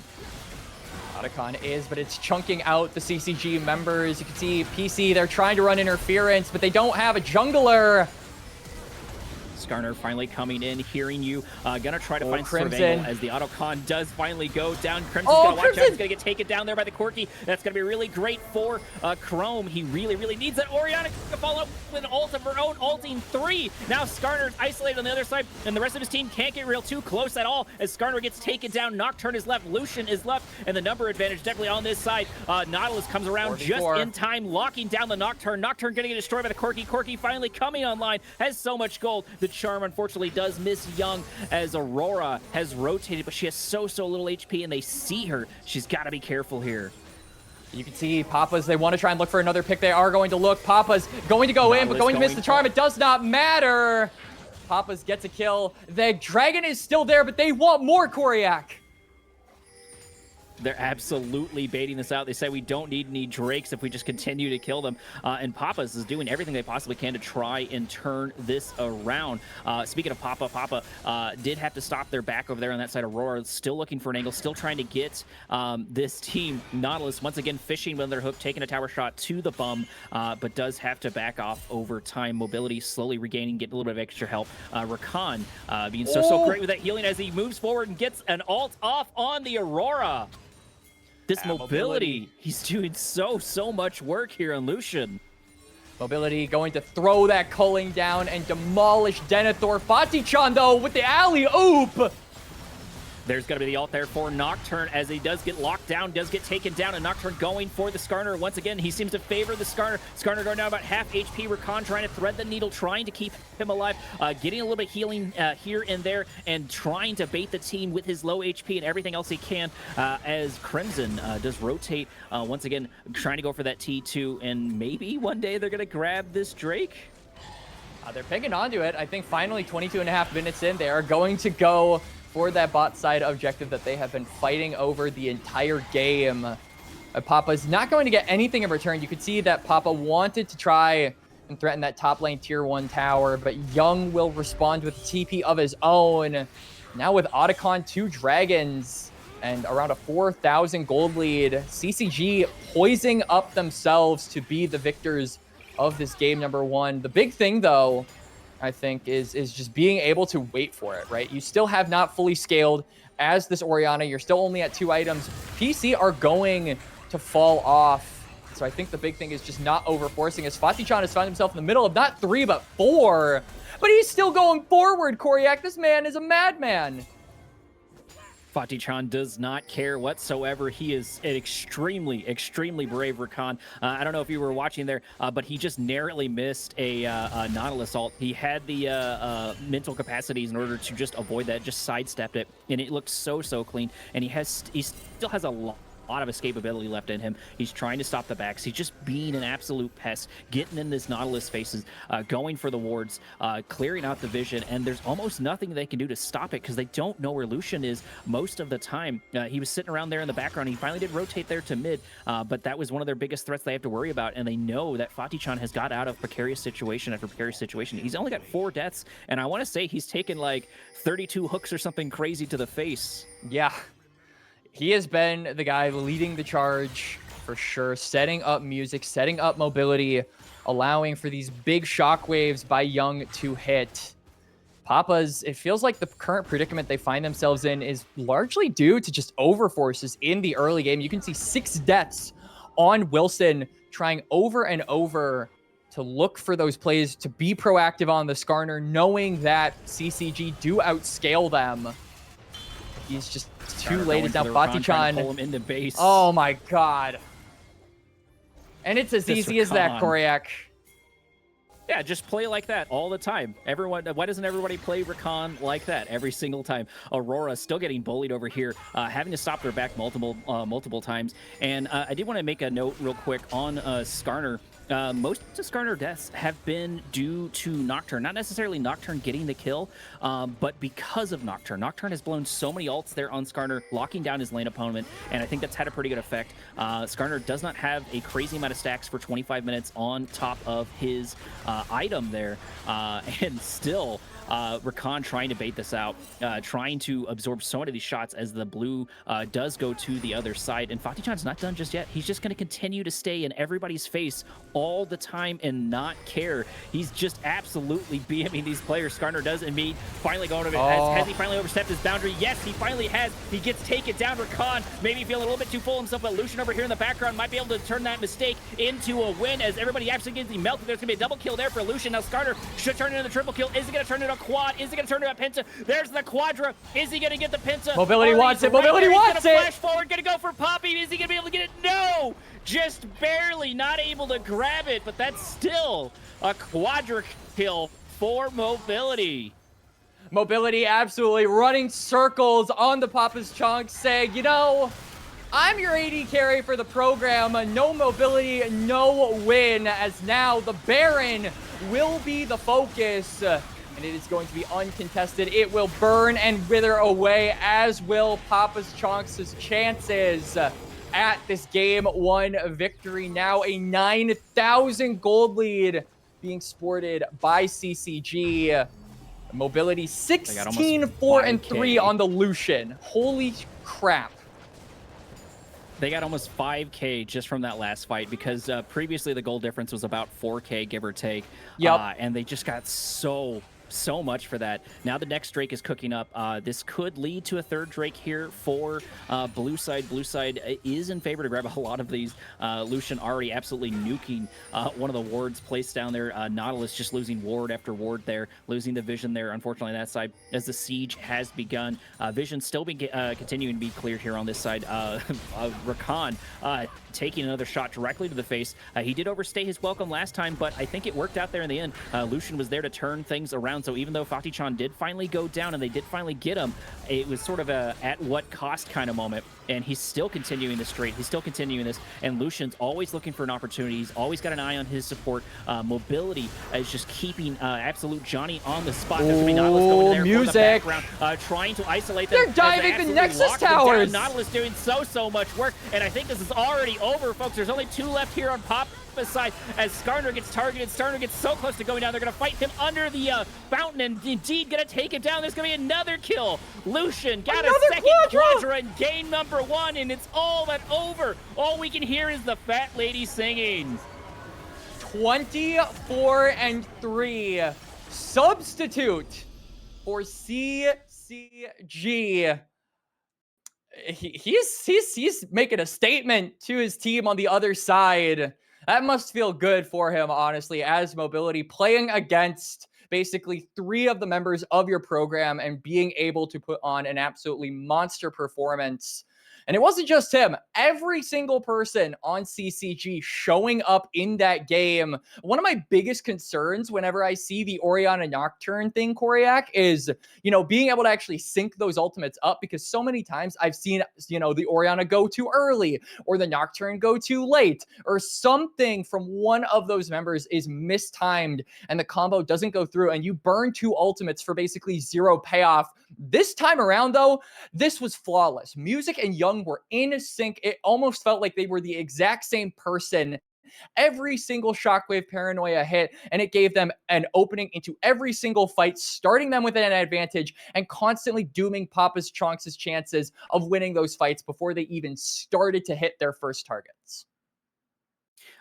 Otacon is, but it's chunking out the CCG members. You can see PC, they're trying to run interference, but they don't have a jungler. Skarner finally coming in, hearing you. Gonna try to find sort of angle as the Autocon does finally go down. Crimson's gonna watch out. He's gonna get taken down there by the Corki. That's gonna be really great for Chrome. He really needs that. Orianna to follow up with an ult of her own, ulting 3. Now Skarner's isolated on the other side, and the rest of his team can't get real too close at all as Skarner gets taken down. Nocturne is left, Lucian is left, and the number advantage definitely on this side. Nautilus comes around just in time, locking down the Nocturne. Nocturne gonna get destroyed by the Corki. Corki finally coming online, has so much gold. The charm unfortunately does miss Young as Aurora has rotated, but she has so little HP, and they see her. She's got to be careful here. You can see Papas, they want to try and look for another pick. They are going to look. Papas going to go in, but going to miss the charm. It does not matter. Papas gets a kill. The dragon is still there, but they want more Koryak. They're absolutely baiting this out. They say we don't need any Drakes if we just continue to kill them. And Papas is doing everything they possibly can to try and turn this around. Speaking of Papa did have to stop their back over there on that side. Aurora still looking for an angle, still trying to get this team. Nautilus once again fishing with their hook, taking a tower shot to the bum, but does have to back off over time. Mobility slowly regaining, getting a little bit of extra help. Rakan being so great with that healing as he moves forward and gets an ult off on the Aurora. This mobility, he's doing so much work here on Lucian. Mobility going to throw that culling down and demolish Denethor. Fatichan, though, with the alley-oop. There's going to be the ult there for Nocturne as he does get locked down, does get taken down, and Nocturne going for the Skarner. Once again, he seems to favor the Skarner. Skarner going down about half HP. Rakan trying to thread the needle, trying to keep him alive, getting a little bit healing here and there, and trying to bait the team with his low HP and everything else he can as Crimson does rotate. Once again, trying to go for that T2, and maybe one day they're going to grab this Drake. They're picking onto it. I think finally 22.5 minutes in, they are going to go for that bot side objective that they have been fighting over the entire game. Papa's not going to get anything in return. You could see that Papa wanted to try and threaten that top lane tier 1 tower, but Young will respond with TP of his own. Now with Otacon, 2 dragons, and around a 4,000 gold lead, CCG poising up themselves to be the victors of this game number 1. The big thing, though, I think, is just being able to wait for it, right? You still have not fully scaled as this Orianna. You're still only at 2 items. PC are going to fall off. So I think the big thing is just not overforcing, as Fatih-chan has found himself in the middle of not 3, but 4. But he's still going forward, Koryak. This man is a madman. Fatih-chan does not care whatsoever. He is an extremely, extremely brave Rakan. I don't know if you were watching there, but he just narrowly missed a Nautilus ult. He had the mental capacities in order to just avoid that, just sidestepped it, and it looked so clean. And he still has a lot of escapability left in him. He's trying to stop the backs. He's just being an absolute pest, getting in this Nautilus faces, going for the wards, clearing out the vision, and there's almost nothing they can do to stop it because they don't know where Lucian is most of the time. He was sitting around there in the background. He finally did rotate there to mid, but that was one of their biggest threats they have to worry about, and they know that Fatih-chan has got out of precarious situation after precarious situation. He's only got 4 deaths, and I want to say he's taken like 32 hooks or something crazy to the face. Yeah. He has been the guy leading the charge for sure, setting up music, setting up mobility, allowing for these big shockwaves by Young to hit. Papa's, it feels like the current predicament they find themselves in is largely due to just overforces in the early game. You can see 6 deaths on Wilson, trying over and over to look for those plays, to be proactive on the Skarner, knowing that CCG do outscale them. He's just too late. It's now Fatih-chan. Pull him into base. Oh my god. And it's as easy as that, Koryak. Yeah, just play like that all the time. Everyone, why doesn't everybody play Rakan like that every single time? Aurora still getting bullied over here, having to stop their back multiple times. And I did want to make a note real quick on Skarner. Most of Skarner deaths have been due to Nocturne. Not necessarily Nocturne getting the kill, but because of Nocturne. Nocturne has blown so many ults there on Skarner, locking down his lane opponent, and I think that's had a pretty good effect. Skarner does not have a crazy amount of stacks for 25 minutes on top of his item there, and still Rakan trying to bait this out, trying to absorb so many of these shots as the blue does go to the other side. And Fatih-chan's not done just yet. He's just going to continue to stay in everybody's face all the time and not care. He's just absolutely BMing these players. Skarner does indeed finally going over it. Has he finally overstepped his boundary? Yes, he finally has. He gets taken down. Rakan maybe feeling a little bit too full himself, but Lucian over here in the background might be able to turn that mistake into a win as everybody absolutely gets melted. There's going to be a double kill there for Lucian. Now Skarner should turn it into the triple kill. Is he going to turn it into a quad? Is he going to turn it into a penta? There's the quadra. Is he going to get the penta? Mobility wants it. Mobility wants it. Flash forward. Going to go for Poppy. Is he going to be able to get it? No! Just barely not able to grab it, but that's still a quadra kill for Mobility. Mobility absolutely running circles on the Papa's Chonccs, saying, you know, I'm your AD carry for the program. No Mobility, no win, as now the Baron will be the focus. And it is going to be uncontested. It will burn and wither away, as will Papa's Chonccs' chances at this game 1 victory. Now a 9,000 gold lead being sported by CCG. Mobility 16, 4, and 3 on the Lucian. Holy crap. They got almost 5K just from that last fight, because previously the goal difference was about 4K, give or take. Yep. And they just got so so much for that. Now the next Drake is cooking up. This could lead to a third Drake here for blue side. Blue side is in favor to grab a lot of these. Lucian already absolutely nuking one of the wards placed down there. Nautilus just losing ward after ward there, losing the vision there, unfortunately, on that side, as the siege has begun. Vision still continuing to be cleared here on this side. Rakan taking another shot directly to the face. He did overstay his welcome last time, but I think it worked out there in the end. Lucian was there to turn things around. So even though Fatih-chan did finally go down and they did finally get him, it was sort of a at what cost kind of moment. And he's still continuing this straight. He's still continuing this. And Lucian's always looking for an opportunity. He's always got an eye on his support. Mobility is just keeping absolute Johnny on the spot. There's going to be Nautilus going in there music. for the background, trying to isolate them. They're diving the Nexus towers. Nautilus doing so much work. And I think this is already over, folks. There's only 2 left here on Pop side as Skarner gets targeted. Skarner gets so close to going down. They're going to fight him under the fountain and indeed going to take him down. There's going to be another kill. Lucian got a second Quadra and gain number 1, and it's all but over. All we can hear is the fat lady singing. 24-3. Substitute for CCG. He's making a statement to his team on the other side. That must feel good for him, honestly, as Mobility playing against basically 3 of the members of your program and being able to put on an absolutely monster performance. And it wasn't just him. Every single person on CCG showing up in that game. One of my biggest concerns whenever I see the Orianna Nocturne thing, Koryak, is, being able to actually sync those ultimates up, because so many times I've seen, the Orianna go too early or the Nocturne go too late or something from one of those members is mistimed and the combo doesn't go through and you burn 2 ultimates for basically 0 payoff. This time around, though, this was flawless. Music and Young were in sync. It almost felt like they were the exact same person. Every single Shockwave Paranoia hit, and it gave them an opening into every single fight, starting them with an advantage and constantly dooming Papa's Chonccs' chances of winning those fights before they even started to hit their first targets.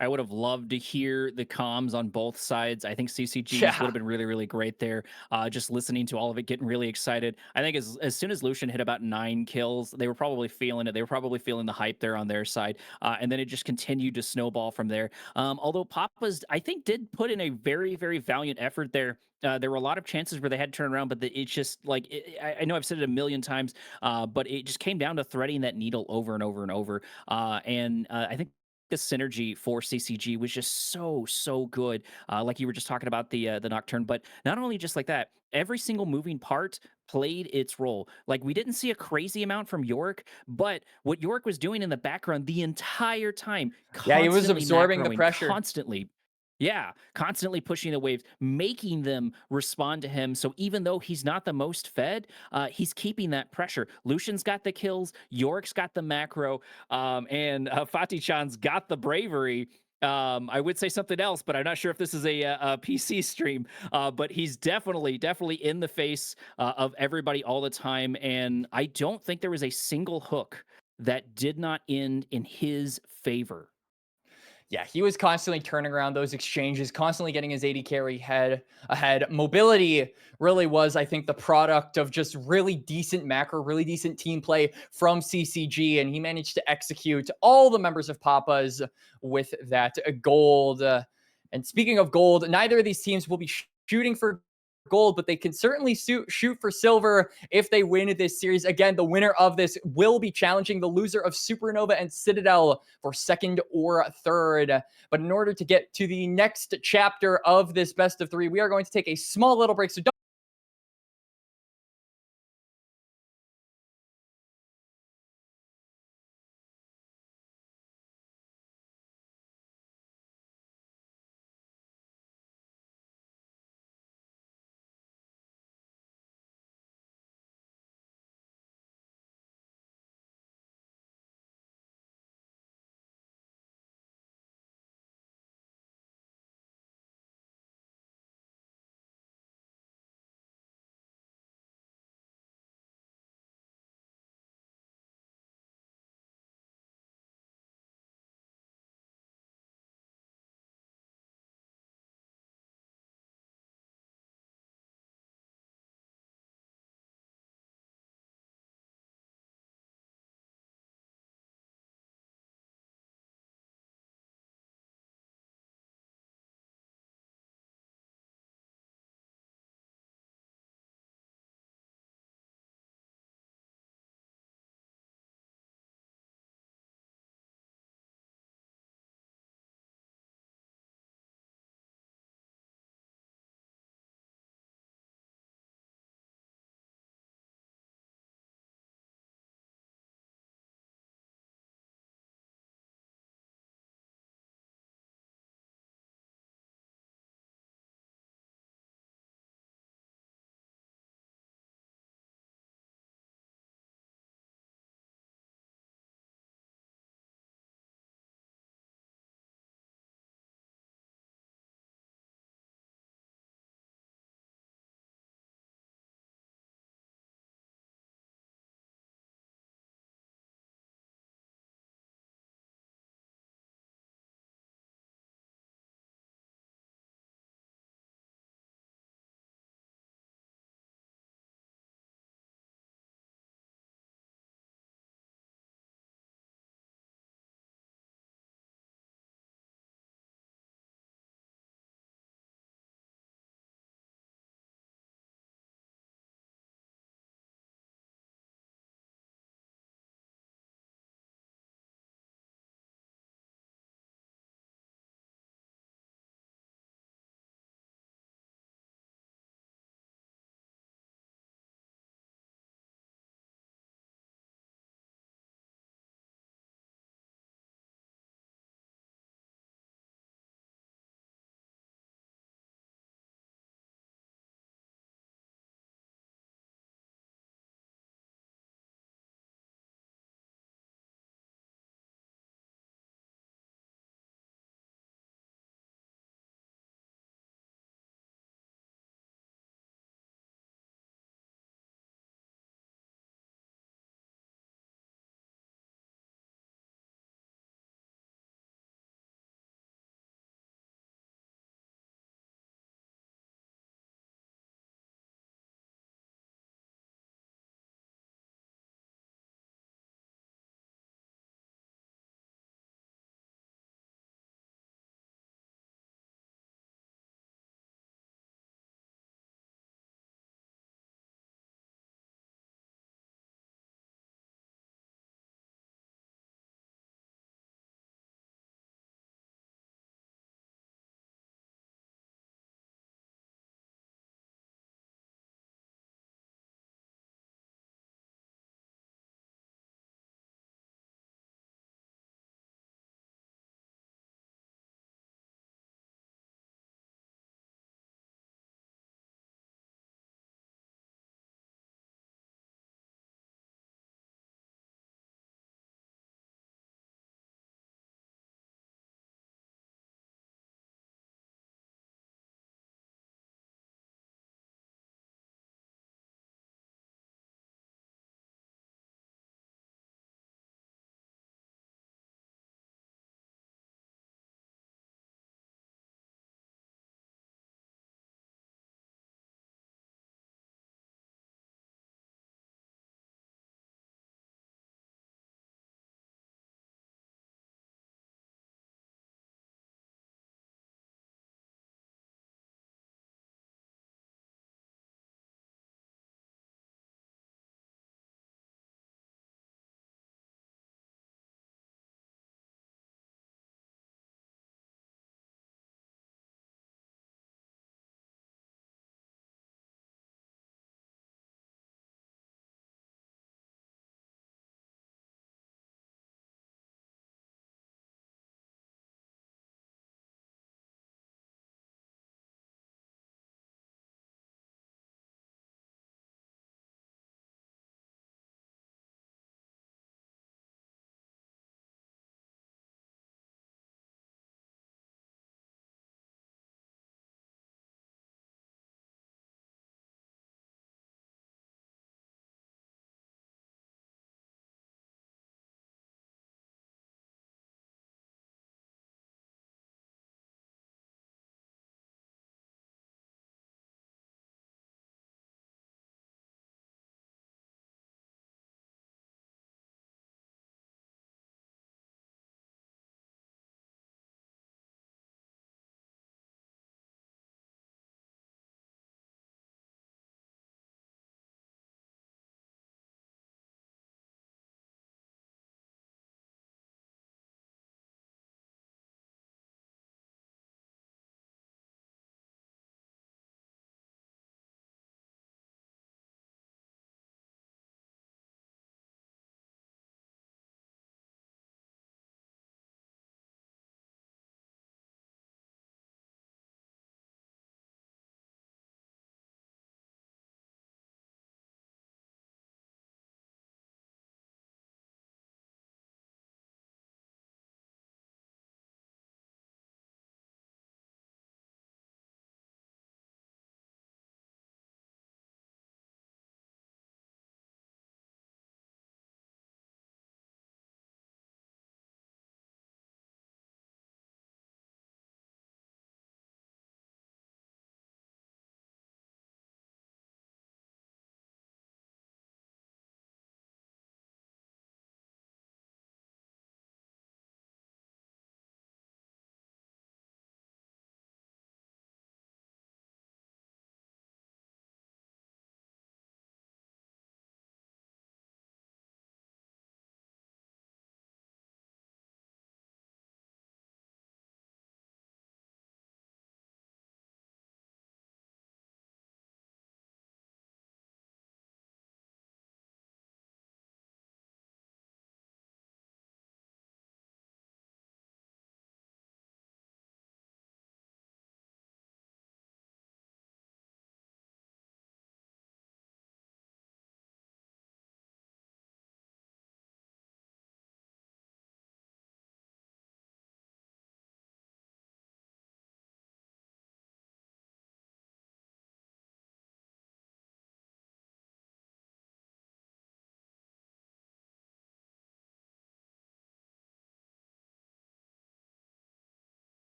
I would have loved to hear the comms on both sides. I think CCG's would have been really, really great there. Just listening to all of it, getting really excited. I think as soon as Lucian hit about 9 kills, they were probably feeling it. They were probably feeling the hype there on their side. And then it just continued to snowball from there. Although Papa's, I think, did put in a very, very valiant effort there. There were a lot of chances where they had to turn around, but it's just like, I know I've said it a million times, but it just came down to threading that needle over and over and over. I think the synergy for CCG was just so good. Like you were just talking about the Nocturne, but not only just like that, every single moving part played its role. Like we didn't see a crazy amount from Yorick, but what Yorick was doing in the background the entire time, Yeah, he was constantly absorbing the macroing, pressure. constantly. Yeah, constantly pushing the waves, making them respond to him. So even though he's not the most fed, he's keeping that pressure. Lucian's got the kills, Yorick's got the macro, and Fatih-chan's got the bravery. I would say something else, but I'm not sure if this is a PC stream. But he's definitely in the face of everybody all the time, and I don't think there was a single hook that did not end in his favor. Yeah, he was constantly turning around those exchanges, constantly getting his AD carry ahead. Mobility really was, I think, the product of just really decent macro, really decent team play from CCG, and he managed to execute all the members of Papa's with that gold. And speaking of gold, neither of these teams will be shooting for gold, but they can certainly shoot for silver if they win this series. Again, the winner of this will be challenging the loser of Supernova and Citadel for 2nd or 3rd. But in order to get to the next chapter of this best of 3, we are going to take a small little break. So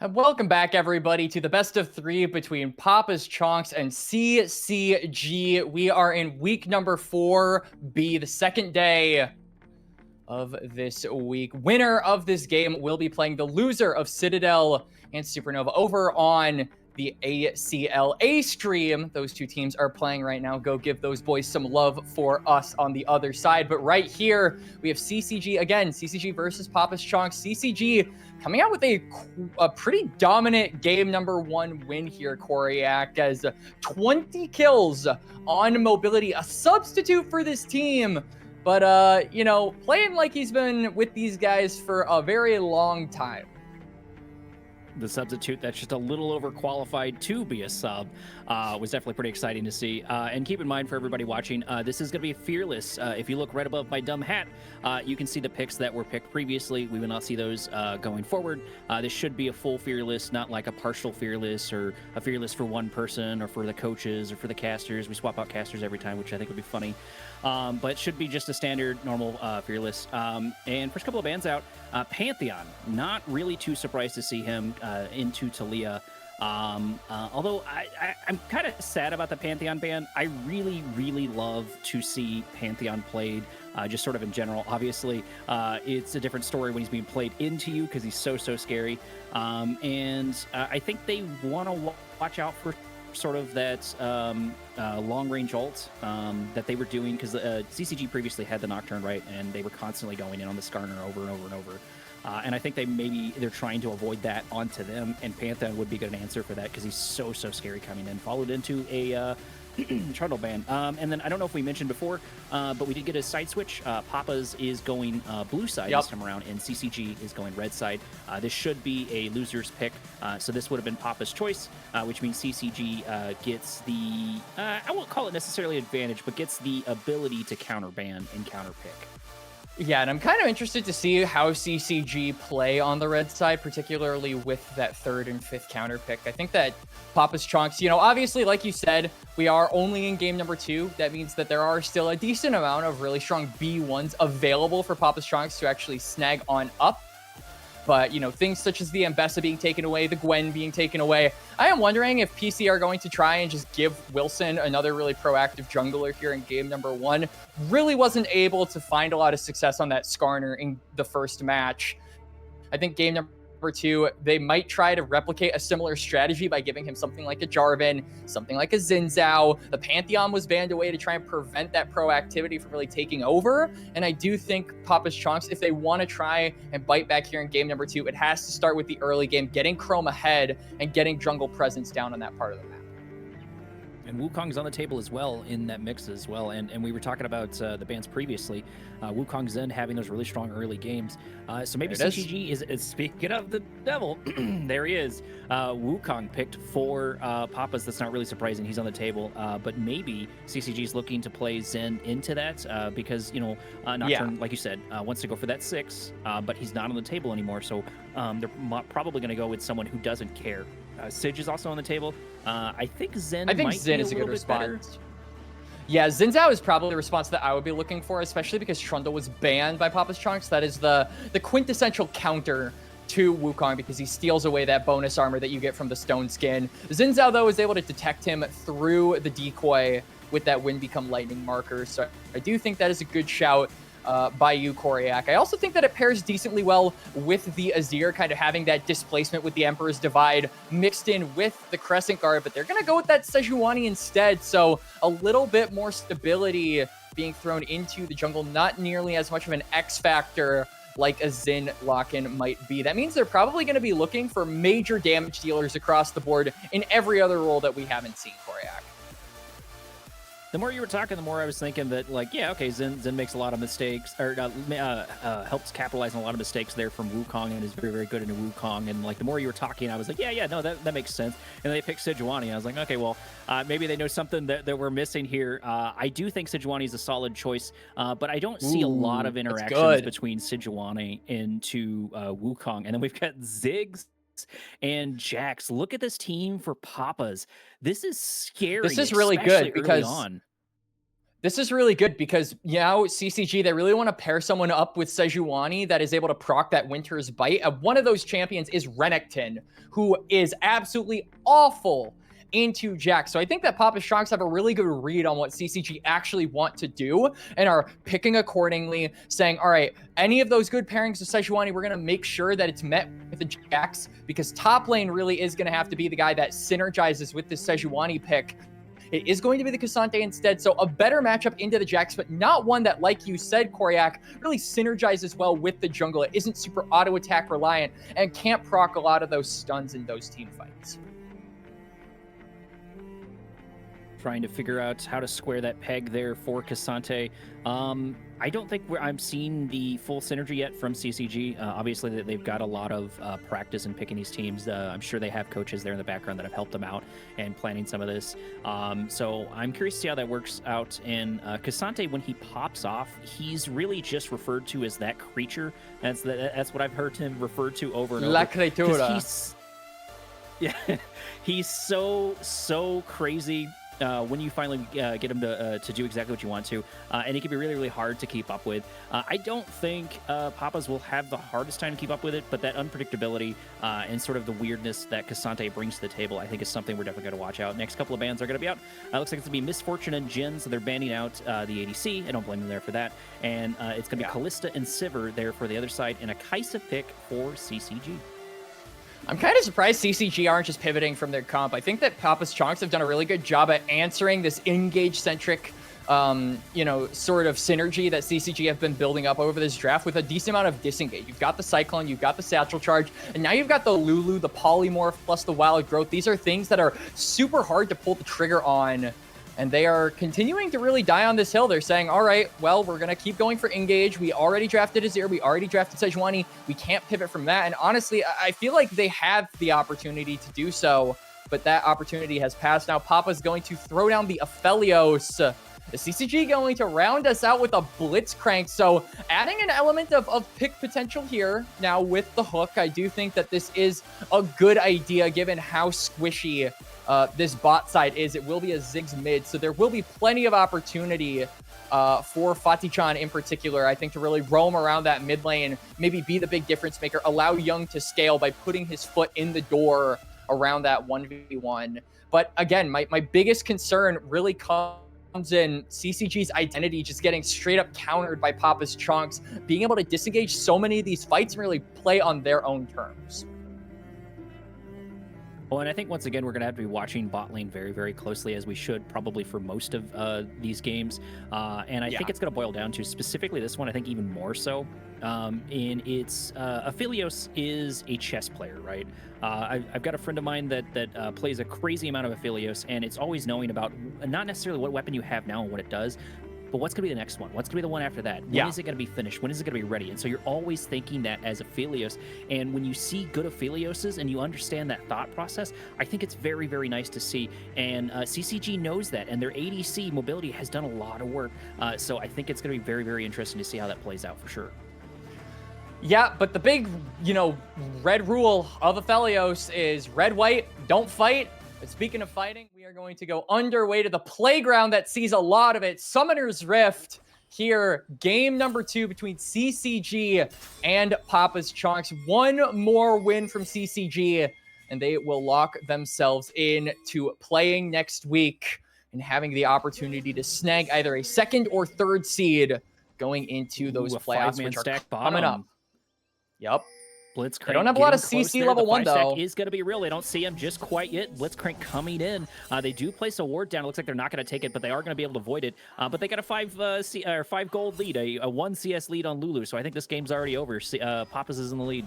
And welcome back, everybody, to the best of three between Papa's Chonccs and CCG. We are in week number 4B, the second day of this week. Winner of this game will be playing the loser of Citadel and Supernova over on the ACL A stream. Those two teams are playing right now. Go give those boys some love for us on the other side. But right here, we have CCG again. CCG versus Papa's Chonccs. CCG coming out with a pretty dominant game number 1 win here, Koryak, as 20 kills on mobility, a substitute for this team. But, you know, playing like he's been with these guys for a very long time. The substitute that's just a little overqualified to be a sub was definitely pretty exciting to see. And keep in mind for everybody watching, this is going to be fearless. If you look right above my dumb hat, you can see the picks that were picked previously. We will not see those going forward. This should be a full fearless, not like a partial fearless or a fearless for one person or for the coaches or for the casters. We swap out casters every time, which I think would be funny. But it should be just a standard, normal fearless. And first couple of bans out, Pantheon, not really too surprised to see him into Talia. Although I'm kind of sad about the Pantheon ban. I really, really love to see Pantheon played, just sort of in general. Obviously, it's a different story when he's being played into you because he's so scary. And I think they want to watch out for sort of that long-range ult that they were doing, because CCG previously had the Nocturne, right, and they were constantly going in on the Skarner over and over and over. And I think they're trying to avoid that onto them, and Pantheon would be a good answer for that because he's so scary coming in. Followed into a Trundle ban. And then I don't know if we mentioned before, but we did get a side switch. Papa's is going blue side this time around, and CCG is going red side. This should be a loser's pick. So this would have been Papa's choice, which means CCG gets the, I won't call it necessarily advantage, but gets the ability to counter ban and counter pick. Yeah, and I'm kind of interested to see how CCG play on the red side, particularly with that 3rd and 5th counter pick. I think that Papa's Chonccs, you know, obviously, like you said, we are only in game number 2. That means that there are still a decent amount of really strong B1s available for Papa's Chonccs to actually snag on up. But, you know, things such as the Ambessa being taken away, the Gwen being taken away, I am wondering if PC are going to try and just give Wilson another really proactive jungler here in game number 1. Really wasn't able to find a lot of success on that Skarner in the first match. I think game number 2, they might try to replicate a similar strategy by giving him something like a Jarvan, something like a Xin Zhao. The Pantheon was banned away to try and prevent that proactivity from really taking over. And I do think Papa's Chonccs, if they want to try and bite back here in game number 2, it has to start with the early game, getting Chrome ahead and getting jungle presence down on that part of the map. And Wukong's on the table as well in that mix as well. And we were talking about the bands previously. Wukong Zen having those really strong early games. So maybe There it is. CCG is speaking of the devil. There he is. Wukong picked for Papas. That's not really surprising. He's on the table. But maybe CCG is looking to play Zen into that because, Nocturne, like you said, wants to go for that 6, but he's not on the table anymore. So they're probably going to go with someone who doesn't care. Sige is also on the table. I think Zen is a good response. Yeah, Xin Zhao is probably the response that I would be looking for, especially because Trundle was banned by Papa's Chonccs. That is the quintessential counter to Wukong because he steals away that bonus armor that you get from the stone skin. Xin Zhao, though, is able to detect him through the decoy with that Wind Become Lightning marker. So I do think that is a good shout by you, Koryak. I also think that it pairs decently well with the Azir, kind of having that displacement with the Emperor's Divide mixed in with the Crescent Guard, but they're going to go with that Sejuani instead, so a little bit more stability being thrown into the jungle, not nearly as much of an X factor like a Xin lock-in might be. That means they're probably going to be looking for major damage dealers across the board in every other role that we haven't seen, Koryak. The more you were talking, the more I was thinking that, okay, Zen makes a lot of mistakes, or helps capitalize on a lot of mistakes there from Wukong, and is very, very good into Wukong. And the more you were talking, I was like, no, that makes sense. And they picked Sejuani. I was like, okay, well, maybe they know something that we're missing here. I do think Sejuani is a solid choice, but I don't see a lot of interactions between Sejuani into Wukong. And then we've got Ziggs and Jax. Look at this team for Papas. This is scary. This is really good because this is really good because CCG, they really want to pair someone up with Sejuani that is able to proc that Winter's Bite. One of those champions is Renekton, who is absolutely awful into Jax. So I think that Papa's Chonccs have a really good read on what CCG actually want to do and are picking accordingly, saying, all right, any of those good pairings of Sejuani, we're going to make sure that it's met with the Jax, because top lane really is going to have to be the guy that synergizes with this Sejuani pick. It is going to be the Cassante instead, so a better matchup into the Jax, but not one that, like you said, Koryak, really synergizes well with the jungle. It isn't super auto-attack reliant and can't proc a lot of those stuns in those team fights. Trying to figure out how to square that peg there for Cassante. I don't think I'm seeing the full synergy yet from CCG. Obviously, they've got a lot of practice in picking these teams. I'm sure they have coaches there in the background that have helped them out and planning some of this. So I'm curious to see how that works out. And Cassante, when he pops off, he's really just referred to as that creature. That's what I've heard him referred to over and over. La criatura. He's so crazy. When you finally get him to do exactly what you want to, and he can be really, really hard to keep up with. I don't think Papas will have the hardest time to keep up with it, but that unpredictability and sort of the weirdness that Cassante brings to the table, I think is something we're definitely going to watch out. Next couple of bans are going to be out. Looks like it's going to be Misfortune and Jin, so they're banning out the ADC. I don't blame them there for that. And it's going to be Callista and Sivir there for the other side, and a Kai'Sa pick for CCG. I'm kind of surprised CCG aren't just pivoting from their comp. I think that Papa's Chonccs have done a really good job at answering this engage-centric, sort of synergy that CCG have been building up over this draft with a decent amount of disengage. You've got the Cyclone, you've got the Satchel Charge, and now you've got the Lulu, the Polymorph, plus the Wild Growth. These are things that are super hard to pull the trigger on, and they are continuing to really die on this hill. They're saying, all right, well, we're going to keep going for engage. We already drafted Azir. We already drafted Sejuani. We can't pivot from that. And honestly, I feel like they have the opportunity to do so, but that opportunity has passed. Now Papa's going to throw down the Aphelios. The CCG going to round us out with a Blitzcrank. So adding an element of pick potential here. Now with the hook, I do think that this is a good idea given how squishy this bot side is. It will be a Ziggs mid, so there will be plenty of opportunity for Fatih-chan in particular, I think, to really roam around that mid lane, maybe be the big difference maker, allow Young to scale by putting his foot in the door around that 1v1. But again, my biggest concern really comes in CCG's identity just getting straight up countered by Papa's Chonccs, being able to disengage so many of these fights and really play on their own terms. Well, and I think once again we're going to have to be watching bot lane very, very closely, as we should probably for most of these games. And I think it's going to boil down to specifically this one. I think even more so. In its Aphelios is a chess player, right? I've got a friend of mine that plays a crazy amount of Aphelios, and it's always knowing about not necessarily what weapon you have now and what it does, but what's going to be the next one? What's going to be the one after that? When is it going to be finished? When is it going to be ready? And so you're always thinking that as Aphelios. And when you see good Aphelioses and you understand that thought process, I think it's very, very nice to see. And CCG knows that, and their ADC mobility has done a lot of work. So I think it's going to be very, very interesting to see how that plays out for sure. Yeah, but the big, red rule of Aphelios is red-white, don't fight. But speaking of fighting, we are going to go underway to the playground that sees a lot of it. Summoner's Rift here. Game number 2 between CCG and Papa's Chonccs. One more win from CCG, and they will lock themselves in to playing next week and having the opportunity to snag either a 2nd or 3rd seed going into those playoffs, which are coming up. Yep. Blitzcrank. They don't have a lot of CC level 1, though. Is going to be real. They don't see him just quite yet. Blitzcrank coming in. They do place a ward down. It looks like they're not going to take it, but they are going to be able to avoid it. But they got a 5 gold lead, a 1 CS lead on Lulu. So I think this game's already over. Papas is in the lead.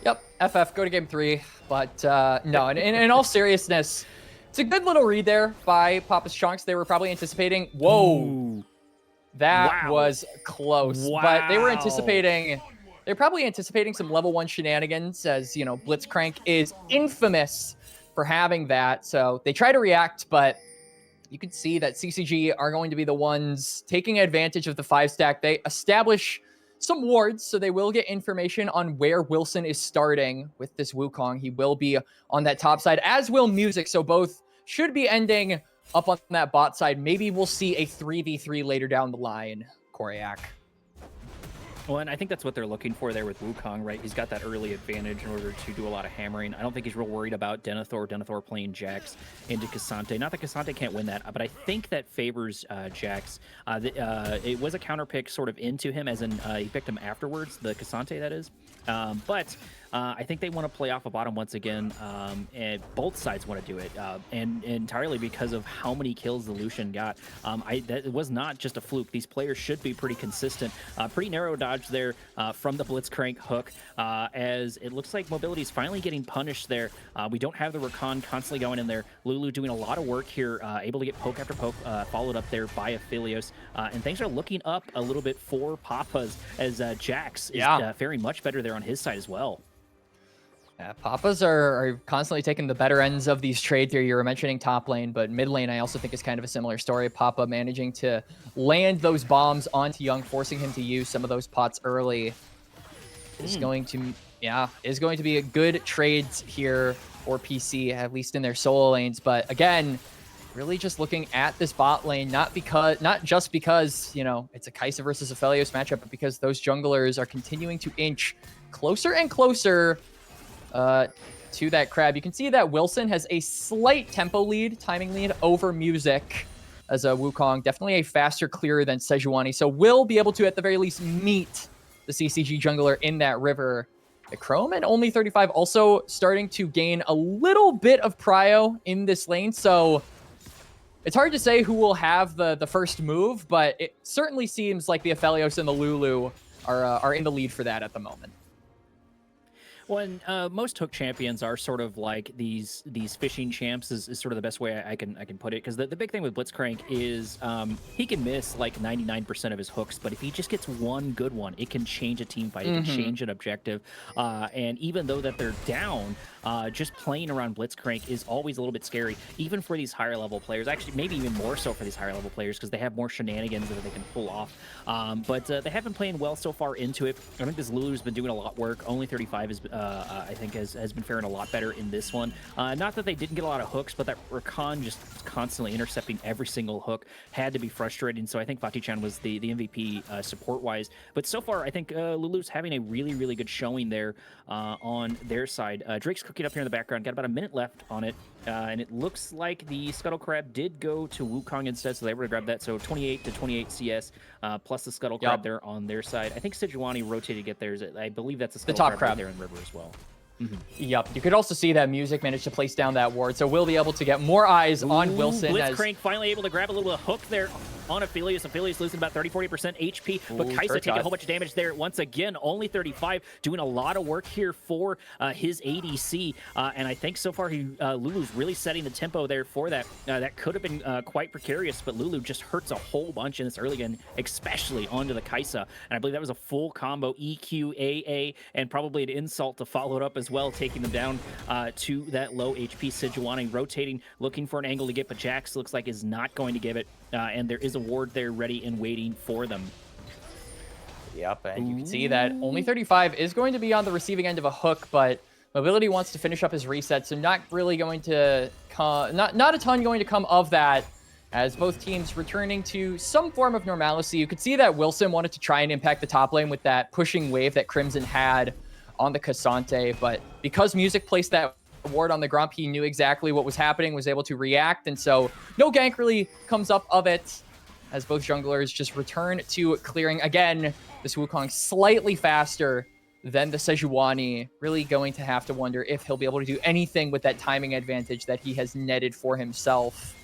Yep. FF, go to game 3. But no, in all seriousness, it's a good little read there by Papa's Chonccs. They were probably anticipating. Whoa. Ooh. That was close. Wow. But they were anticipating. They're probably anticipating some level 1 shenanigans, as, Blitzcrank is infamous for having that. So they try to react, but you can see that CCG are going to be the ones taking advantage of the 5-stack. They establish some wards, so they will get information on where Wilson is starting with this Wukong. He will be on that top side, as will Music. So both should be ending up on that bot side. Maybe we'll see a 3v3 later down the line, Koryak. Well, and I think that's what they're looking for there with Wukong, right? He's got that early advantage in order to do a lot of hammering. I don't think he's real worried about Denethor playing Jax into Cassante. Not that Cassante can't win that, but I think that favors Jax. It was a counter pick sort of into him, as in he picked him afterwards, the Cassante, that is. But I think they want to play off a bottom once again, and both sides want to do it, and entirely because of how many kills the Lucian got. That was not just a fluke. These players should be pretty consistent. Pretty narrow dodge there from the Blitzcrank hook, as it looks like mobility is finally getting punished there. We don't have the Rakan constantly going in there. Lulu doing a lot of work here, able to get poke after poke, followed up there by Aphelios, and things are looking up a little bit for Papas, as Jax is faring much better there on his side as well. Yeah, Papas are constantly taking the better ends of these trades here. You were mentioning top lane, but mid lane I also think is kind of a similar story. Papa managing to land those bombs onto Young, forcing him to use some of those pots early. Is going to be a good trades here for PC, at least in their solo lanes. But again, really just looking at this bot lane, not just because, it's a Kai'Sa versus Aphelios matchup, but because those junglers are continuing to inch closer and closer to that crab. You can see that Wilson has a slight tempo lead, timing lead over Music as a Wukong. Definitely a faster clearer than Sejuani. So will be able to, at the very least, meet the CCG jungler in that river. The Chrome and only 35 also starting to gain a little bit of prio in this lane. So it's hard to say who will have the first move, but it certainly seems like the Aphelios and the Lulu are in the lead for that at the moment. Well, and most hook champions are sort of like these fishing champs is sort of the best way I can put it, because the big thing with Blitzcrank is he can miss like 99% of his hooks, but if he just gets one good one, it can change a team fight, it can change an objective, and even though that they're down, just playing around Blitzcrank is always a little bit scary, even for these higher level players. Actually, maybe even more so for these higher level players, because they have more shenanigans that they can pull off. But they have been playing well so far into it. I think this Lulu's been doing a lot of work. Only 35 is I think has been faring a lot better in this one. Not that they didn't get a lot of hooks, but that Rakan just constantly intercepting every single hook had to be frustrating. So I think Fatichan was the MVP support-wise. But so far, I think Lulu's having a really, really good showing there on their side. Drake's cooking up here in the background. Got about a minute left on it. And it looks like the Scuttle Crab did go to Wukong instead, so they were to grab that. So 28 to 28 CS, plus the Scuttle Crab there on their side. I think Sejuani rotated to get theirs. I believe that's a Scuttle top Crab right there in River as well. Yep. You could also see that Music managed to place down that ward, so we'll be able to get more eyes on Wilson. Blitzcrank finally able to grab a little hook there on Aphelios. Aphelios losing about 30-40% HP, but Kai'Sa taking a whole bunch of damage there. Once again, only 35, doing a lot of work here for his ADC, and I think so far Lulu's really setting the tempo there for that. That could have been quite precarious, but Lulu just hurts a whole bunch in this early game, especially onto the Kai'Sa, and I believe that was a full combo EQ, AA, and probably an insult to follow it up as well, taking them down to that low HP. Sejuani rotating, looking for an angle to get, but Jax looks like is not going to give it, and there is a ward there ready and waiting for them. Yep, and you can see that only 35 is going to be on the receiving end of a hook, but Mobility wants to finish up his reset, so not really going to come, not a ton going to come of that, as both teams returning to some form of normalcy. You could see that Wilson wanted to try and impact the top lane with that pushing wave that Crimson had on the Cassante, but because Music placed that ward on the Grump, he knew exactly what was happening, was able to react, and so no gank really comes up of it, as both junglers just return to clearing. Again, this Wukong slightly faster than the Sejuani, really going to have to wonder if he'll be able to do anything with that timing advantage that he has netted for himself,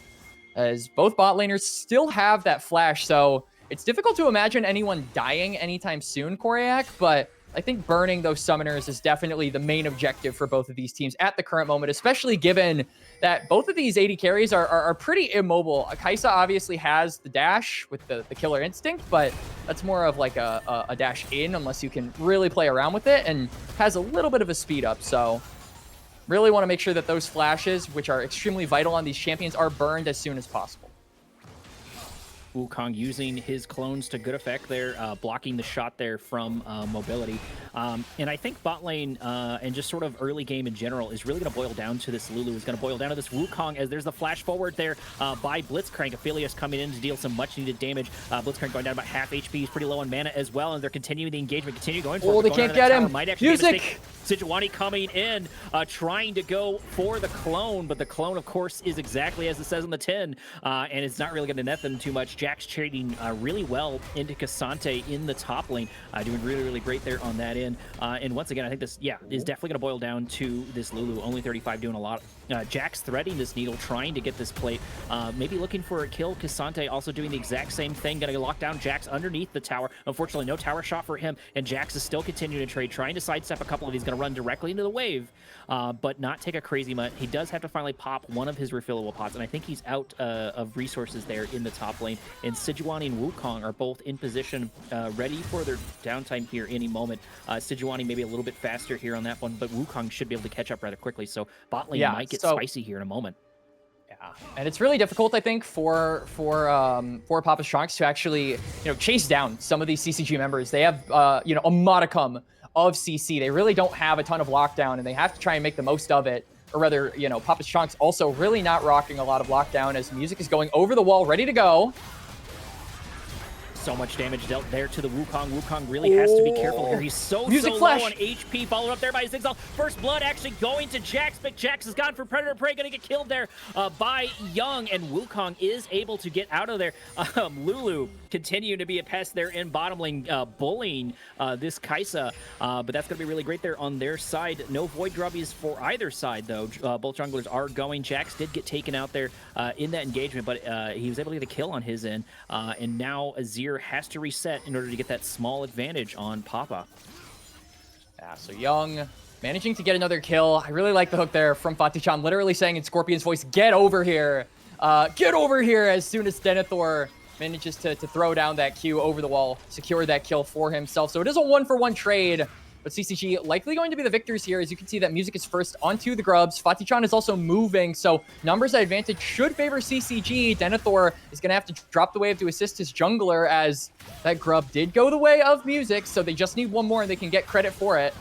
as both bot laners still have that flash, so it's difficult to imagine anyone dying anytime soon, Koryak, but I think burning those summoners is definitely the main objective for both of these teams at the current moment, especially given that both of these AD carries are pretty immobile. Kai'Sa obviously has the dash with the killer instinct, but that's more of like a dash in unless you can really play around with it, and has a little bit of a speed up. So really want to make sure that those flashes, which are extremely vital on these champions, are burned as soon as possible. Wukong using his clones to good effect there, blocking the shot there from Mobility. And I think bot lane and just sort of early game in general is really going to boil down to this Lulu. Is going to boil down to this Wukong, as there's the flash forward there by Blitzcrank. Aphelios coming in to deal some much needed damage. Blitzcrank going down about half HP. He's pretty low on mana as well, and they're continuing the engagement, continue going for it. Oh, they can't get him. Might actually Music! Sejuani coming in, trying to go for the clone, but the clone, of course, is exactly as it says on the tin, and it's not really going to net them too much. Jax trading really well into Cassante in the top lane, doing really, really great there on that end. And once again, I think this, is definitely going to boil down to this Lulu. Only 35 doing a lot. Jax threading this needle, trying to get this plate, maybe looking for a kill. Cassante also doing the exact same thing, going to lock down Jax underneath the tower. Unfortunately, no tower shot for him, and Jax is still continuing to trade, trying to sidestep a couple of these, going to run directly into the wave, but not take a crazy mutt. He does have to finally pop one of his refillable pots, and I think he's out of resources there in the top lane. And Sejuani and Wukong are both in position, ready for their downtime here any moment. Sejuani maybe a little bit faster here on that one, but Wukong should be able to catch up rather quickly, so bot lane might get spicy here in a moment. Yeah, and it's really difficult, I think, for Papa Chonccs to actually, chase down some of these CCG members. They have, a modicum of CC. They really don't have a ton of lockdown, and they have to try and make the most of it. Or rather, Papa Chonccs also really not rocking a lot of lockdown, as Music is going over the wall, ready to go. So much damage dealt there to the Wukong. Wukong really has to be careful here. He's so low on HP, followed up there by Zigzag. First blood actually going to Jax, but Jax has gone for Predator Prey, going to get killed there by Young, and Wukong is able to get out of there. Lulu continuing to be a pest there in bottom lane, bullying this Kai'Sa, but that's going to be really great there on their side. No Void Grubbies for either side, though. Both junglers are going. Jax did get taken out there in that engagement, but he was able to get a kill on his end, and now Azir has to reset in order to get that small advantage on Papa. Yeah, so Young managing to get another kill. I really like the hook there from Fatichan, literally saying in Scorpion's voice, get over here. Get over here, as soon as Denethor manages to throw down that Q over the wall, secure that kill for himself. So it is a 1-for-1 trade, but CCG likely going to be the victors here. As you can see, that Music is first onto the Grubs. Fatichan is also moving, so numbers advantage should favor CCG. Denethor is going to have to drop the wave to assist his jungler, as that Grub did go the way of Music, so they just need one more and they can get credit for it.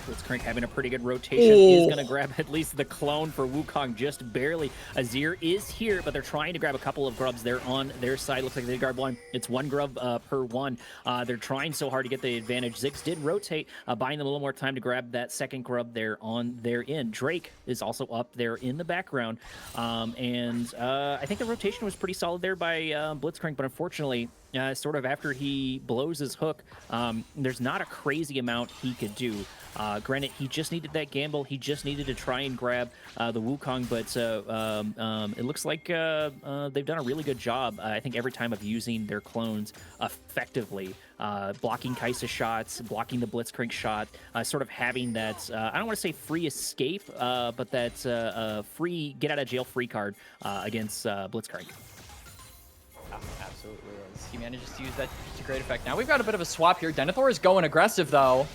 Blitzcrank having a pretty good rotation. Is going to grab at least the clone for Wukong, just barely. Azir is here, but they're trying to grab a couple of grubs there on their side. Looks like they grab one. It's one grub per one. They're trying so hard to get the advantage. Ziggs did rotate, buying them a little more time to grab that second grub there on their end. Drake is also up there in the background. I think the rotation was pretty solid there by Blitzcrank, but unfortunately, sort of after he blows his hook, there's not a crazy amount he could do. Granted, he just needed that gamble. He just needed to try and grab the Wukong, but it looks like they've done a really good job, I think, every time of using their clones effectively. Blocking Kai'Sa shots, blocking the Blitzcrank shot, sort of having that, I don't want to say free escape, but that free get out of jail free card against Blitzcrank. Absolutely is. He manages to use that to great effect. Now we've got a bit of a swap here. Denethor is going aggressive, though.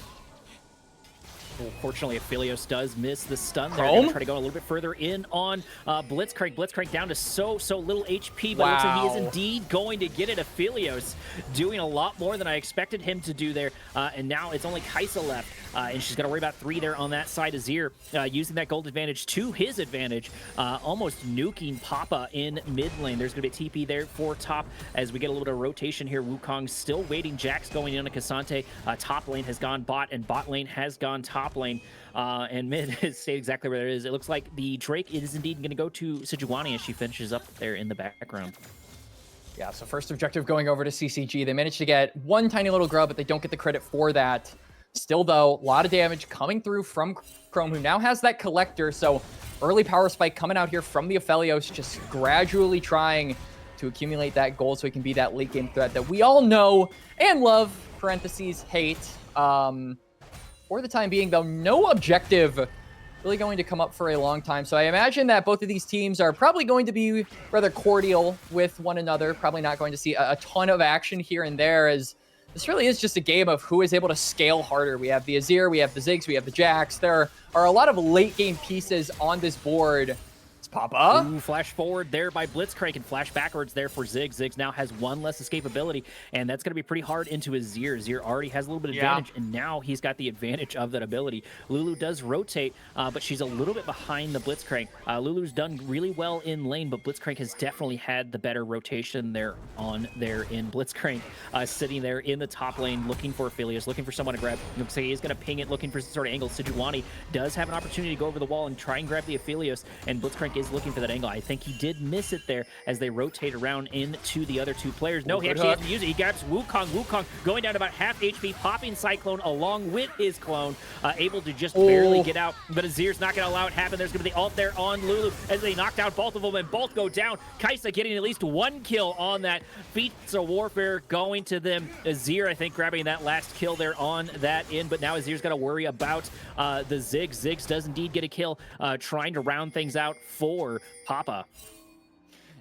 Well, fortunately, Aphelios does miss the stun there. Chrome? Gonna try to go a little bit further in on Blitzcrank. Blitzcrank down to so little HP, but it looks like he is indeed going to get it. Aphelios doing a lot more than I expected him to do there. And now it's only Kai'Sa left. And she's going to worry about 3 there on that side of Azir, using that gold advantage to his advantage, almost nuking Papa in mid lane. There's going to be a TP there for top as we get a little bit of rotation here. Wukong still waiting. Jack's going in on Cassante. Top lane has gone bot, and bot lane has gone top lane. And mid has stayed exactly where it is. It looks like the Drake is indeed going to go to Sejuani as she finishes up there in the background. Yeah, so first objective going over to CCG. They managed to get one tiny little grub, but they don't get the credit for that. Still, though, a lot of damage coming through from Chrome, who now has that collector. So early power spike coming out here from the Aphelios, just gradually trying to accumulate that gold so he can be that late game threat that we all know and love, parentheses, hate. For the time being, though, no objective really going to come up for a long time. So I imagine that both of these teams are probably going to be rather cordial with one another. Probably not going to see a ton of action here and there, as this really is just a game of who is able to scale harder. We have the Azir, we have the Ziggs, we have the Jacks. There are a lot of late game pieces on this board. It's Papa. Ooh, flash forward there by Blitzcrank and flash backwards there for Ziggs. Ziggs now has 1 less escapability, and that's going to be pretty hard into Azir. Azir already has a little bit of advantage, and now he's got the advantage of that ability. Lulu does rotate, but she's a little bit behind the Blitzcrank. Lulu's done really well in lane, but Blitzcrank has definitely had the better rotation there in Blitzcrank, sitting there in the top lane looking for Aphelios, looking for someone to grab. Looks like he's going to ping it, looking for some sort of angle. Sejuani does have an opportunity to go over the wall and try and grab the Aphelios, and Blitzcrank is looking for that angle. I think he did miss it there as they rotate around into the other 2 players. No, he actually has to use it. He grabs Wukong. Wukong going down to about half HP, popping Cyclone along with his clone, able to just barely get out, but Azir's not going to allow it to happen. There's going to be the ult there on Lulu as they knock down both of them, and both go down. Kai'Sa getting at least 1 kill on that. Feats of Warfare going to them. Azir, I think, grabbing that last kill there on that end, but now Azir's got to worry about the Ziggs. Ziggs does indeed get a kill, trying to round things out for Papa.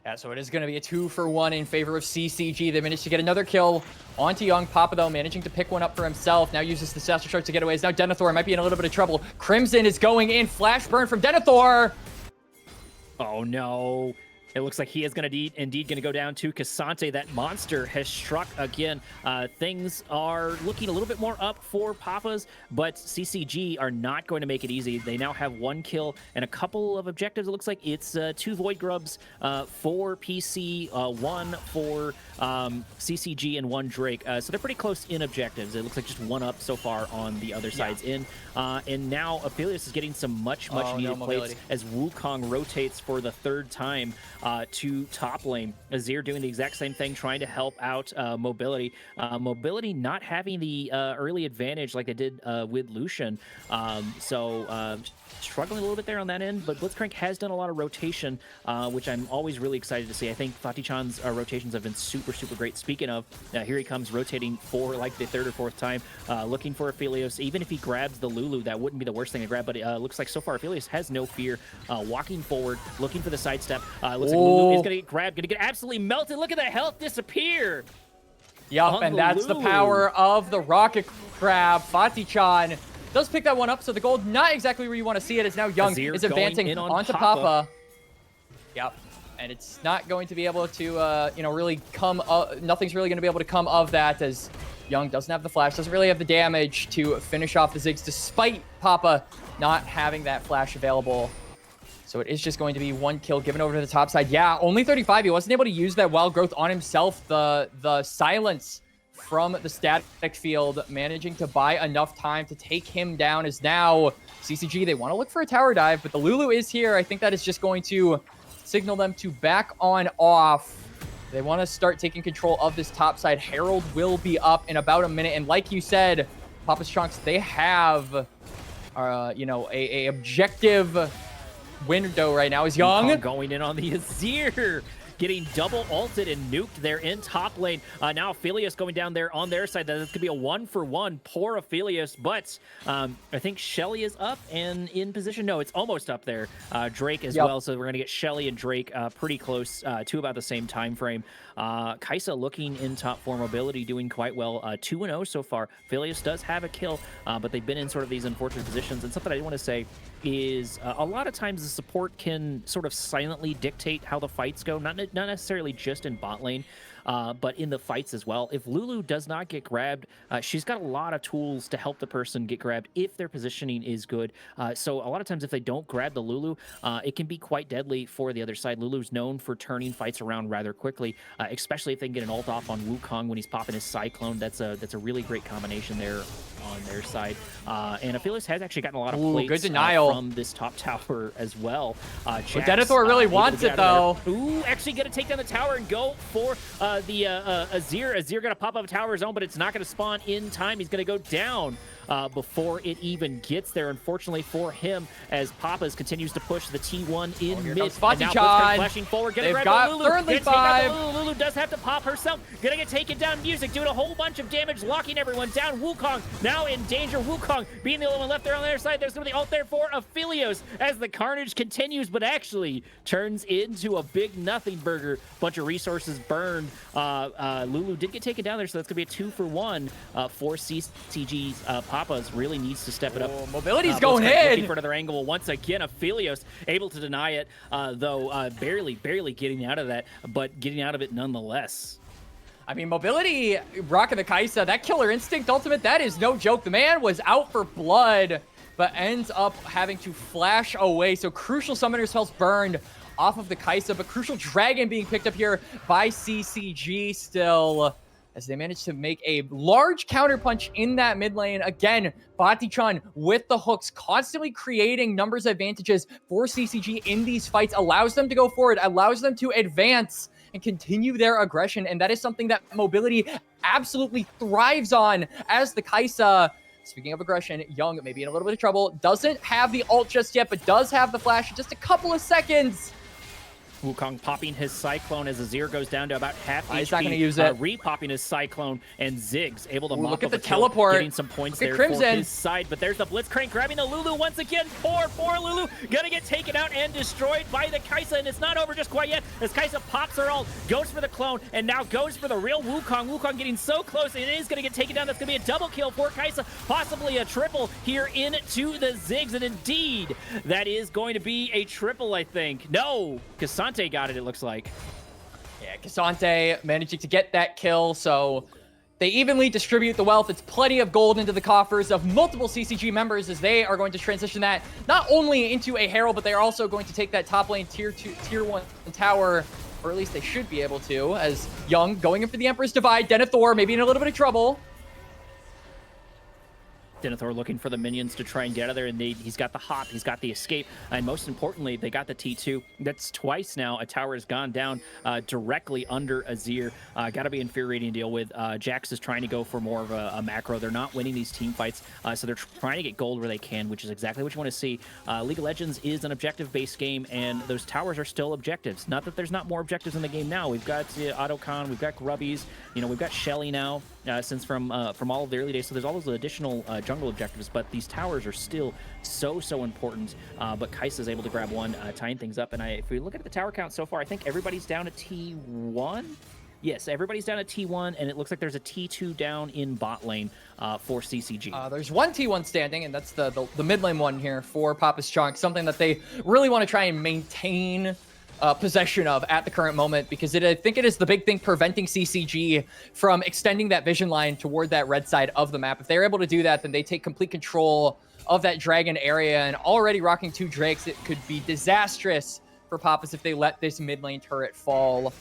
Yeah, so it is going to be a 2-for-1 in favor of CCG. They managed to get another kill onto Young. Papa, though, managing to pick one up for himself. Now uses the Disaster Shark to get away. Now Denethor might be in a little bit of trouble. Crimson is going in. Flash burn from Denethor. Oh, no. It looks like he is going to indeed going to go down to Cassante. That monster has struck again. Things are looking a little bit more up for Papa's, but CCG are not going to make it easy. They now have 1 kill and a couple of objectives. It looks like it's 2 Void Grubs for PC, 1 for CCG, and 1 Drake. So they're pretty close in objectives. It looks like just 1 up so far on the other side's in. And now Aphelios is getting some much needed plates as Wukong rotates for the 3rd time to top lane. Azir doing the exact same thing, trying to help out Mobility. Mobility not having the early advantage like they did with Lucian. Struggling a little bit there on that end, but Blitzcrank has done a lot of rotation, which I'm always really excited to see. I think Fatih-chan's rotations have been super great. Speaking of, here he comes rotating for like the 3rd or 4th time, looking for Aphelios. Even if he grabs the Lulu, that wouldn't be the worst thing to grab, but it looks like so far Aphelios has no fear, walking forward, looking for the sidestep. Looks like Lulu is going to get grabbed, going to get absolutely melted. Look at the health disappear. Yup, and that's the power of the rocket grab. Fatih-chan does pick that one up, so the gold not exactly where you want to see it. It's now Young Azir is advancing onto Papa. Yep, and it's not going to be able to, really come. Nothing's really going to be able to come of that, as Young doesn't have the flash, doesn't really have the damage to finish off the Ziggs, despite Papa not having that flash available. So it is just going to be 1 kill given over to the top side. Yeah, only 35. He wasn't able to use that wild growth on himself. The silence from the static field, managing to buy enough time to take him down, is now CCG. They want to look for a tower dive, but the Lulu is here. I think that is just going to signal them to back on off. They want to start taking control of this top side. Herald will be up in about a minute, and like you said, Papa's Chonccs, they have you know, a objective window right now is Young. Wukong going in on the Azir, getting double ulted and nuked there in top lane. Now Aphelios going down there on their side. That could be a 1-for-1. Poor Aphelios, but I think Shelly is up and in position. No, it's almost up there. Drake as well, so we're going to get Shelly and Drake pretty close to about the same time frame. Kai'Sa looking in top 4 mobility, doing quite well. 2-0 so far. Aphelios does have a kill, but they've been in sort of these unfortunate positions. And something I want to say is a lot of times the support can sort of silently dictate how the fights go, not necessarily just in bot lane, but in the fights as well. If Lulu does not get grabbed, she's got a lot of tools to help the person get grabbed if their positioning is good. So a lot of times if they don't grab the Lulu, it can be quite deadly for the other side. Lulu's known for turning fights around rather quickly, especially if they can get an ult off on Wukong when he's popping his Cyclone. That's a really great combination there on their side. And Aphelios has actually gotten a lot of plates good denial from this top tower as well. Chonccs, Denethor really wants it though. Ooh, actually gonna take down the tower and go for the Azir. Azir gonna pop up a tower zone, but it's not gonna spawn in time. He's gonna go down before it even gets there, unfortunately for him, as Papas continues to push the T1 in mid. And now Blitzcrank flashing forward, gonna grab the Lulu. Thirdly five. Lulu does have to pop herself. Gonna get taken down. Music doing a whole bunch of damage, locking everyone down. Wukong now in danger. Wukong being the only one left there on their side. There's gonna be ult there for Aphelios as the carnage continues, but actually turns into a big nothing burger. Bunch of resources burned. Lulu did get taken down there, so that's gonna be a 2-for-1 for CCG's. Papas really needs to step it up. Mobility's going in. Looking for another angle once again. Aphelios able to deny it, though barely getting out of that, but getting out of it nonetheless. I mean, mobility, rocking the Kai'Sa, that killer instinct ultimate, that is no joke. The man was out for blood, but ends up having to flash away. So crucial summoner spells burned off of the Kai'Sa, but crucial dragon being picked up here by CCG still, as they managed to make a large counterpunch in that mid lane. Again, Batichan with the hooks, constantly creating numbers advantages for CCG in these fights, allows them to go forward, allows them to advance and continue their aggression. And that is something that mobility absolutely thrives on, as the Kai'Sa, speaking of aggression, Young may be in a little bit of trouble, doesn't have the ult just yet, but does have the flash in just a couple of seconds. Wukong popping his Cyclone as Azir goes down to about half HP. He's not going to use it. Re-popping his Cyclone, and Ziggs able to mop look at up the a kill, teleport. getting some points there for his side. But there's the Blitzcrank grabbing the Lulu once again. Poor Lulu. Gonna get taken out and destroyed by the Kai'Sa, and it's not over just quite yet as Kai'Sa pops her ult, goes for the clone, and now goes for the real Wukong. Wukong getting so close, and it is going to get taken down. That's going to be a double kill for Kai'Sa, possibly a triple here into the Ziggs, and indeed, that is going to be a triple, I think. No, Cassante got it looks like. Yeah, Cassante managing to get that kill, so they evenly distribute the wealth. It's plenty of gold into the coffers of multiple CCG members, as they are going to transition that not only into a Herald, but they are also going to take that top lane tier 1 tower, or at least they should be able to, as Young going in for the Emperor's Divide. Denethor maybe in a little bit of trouble. Denethor looking for the minions to try and get out of there, and he's got the hop, he's got the escape, and most importantly, they got the T2. That's twice now a tower has gone down directly under Azir. Got to be infuriating to deal with. Jax is trying to go for more of a macro. They're not winning these team fights, so they're trying to get gold where they can, which is exactly what you want to see. League of Legends is an objective-based game, and those towers are still objectives. Not that there's not more objectives in the game now. We've got Autocon, we've got Grubbies, we've got Shelly now, since from all of the early days, so there's all those additional jungle objectives, but these towers are still so important. But Kai'Sa is able to grab one, tying things up. And if we look at the tower count so far, I think everybody's down at T1. Yes, everybody's down at T1, and it looks like there's a T2 down in bot lane for CCG. There's one T1 standing, and that's the mid lane one here for Papa's Chonccs, something that they really want to try and maintain possession of at the current moment, because I think it is the big thing preventing CCG from extending that vision line toward that red side of the map. If they're able to do that, then they take complete control of that dragon area, and already rocking 2 Drakes, it could be disastrous for Papas if they let this mid lane turret fall.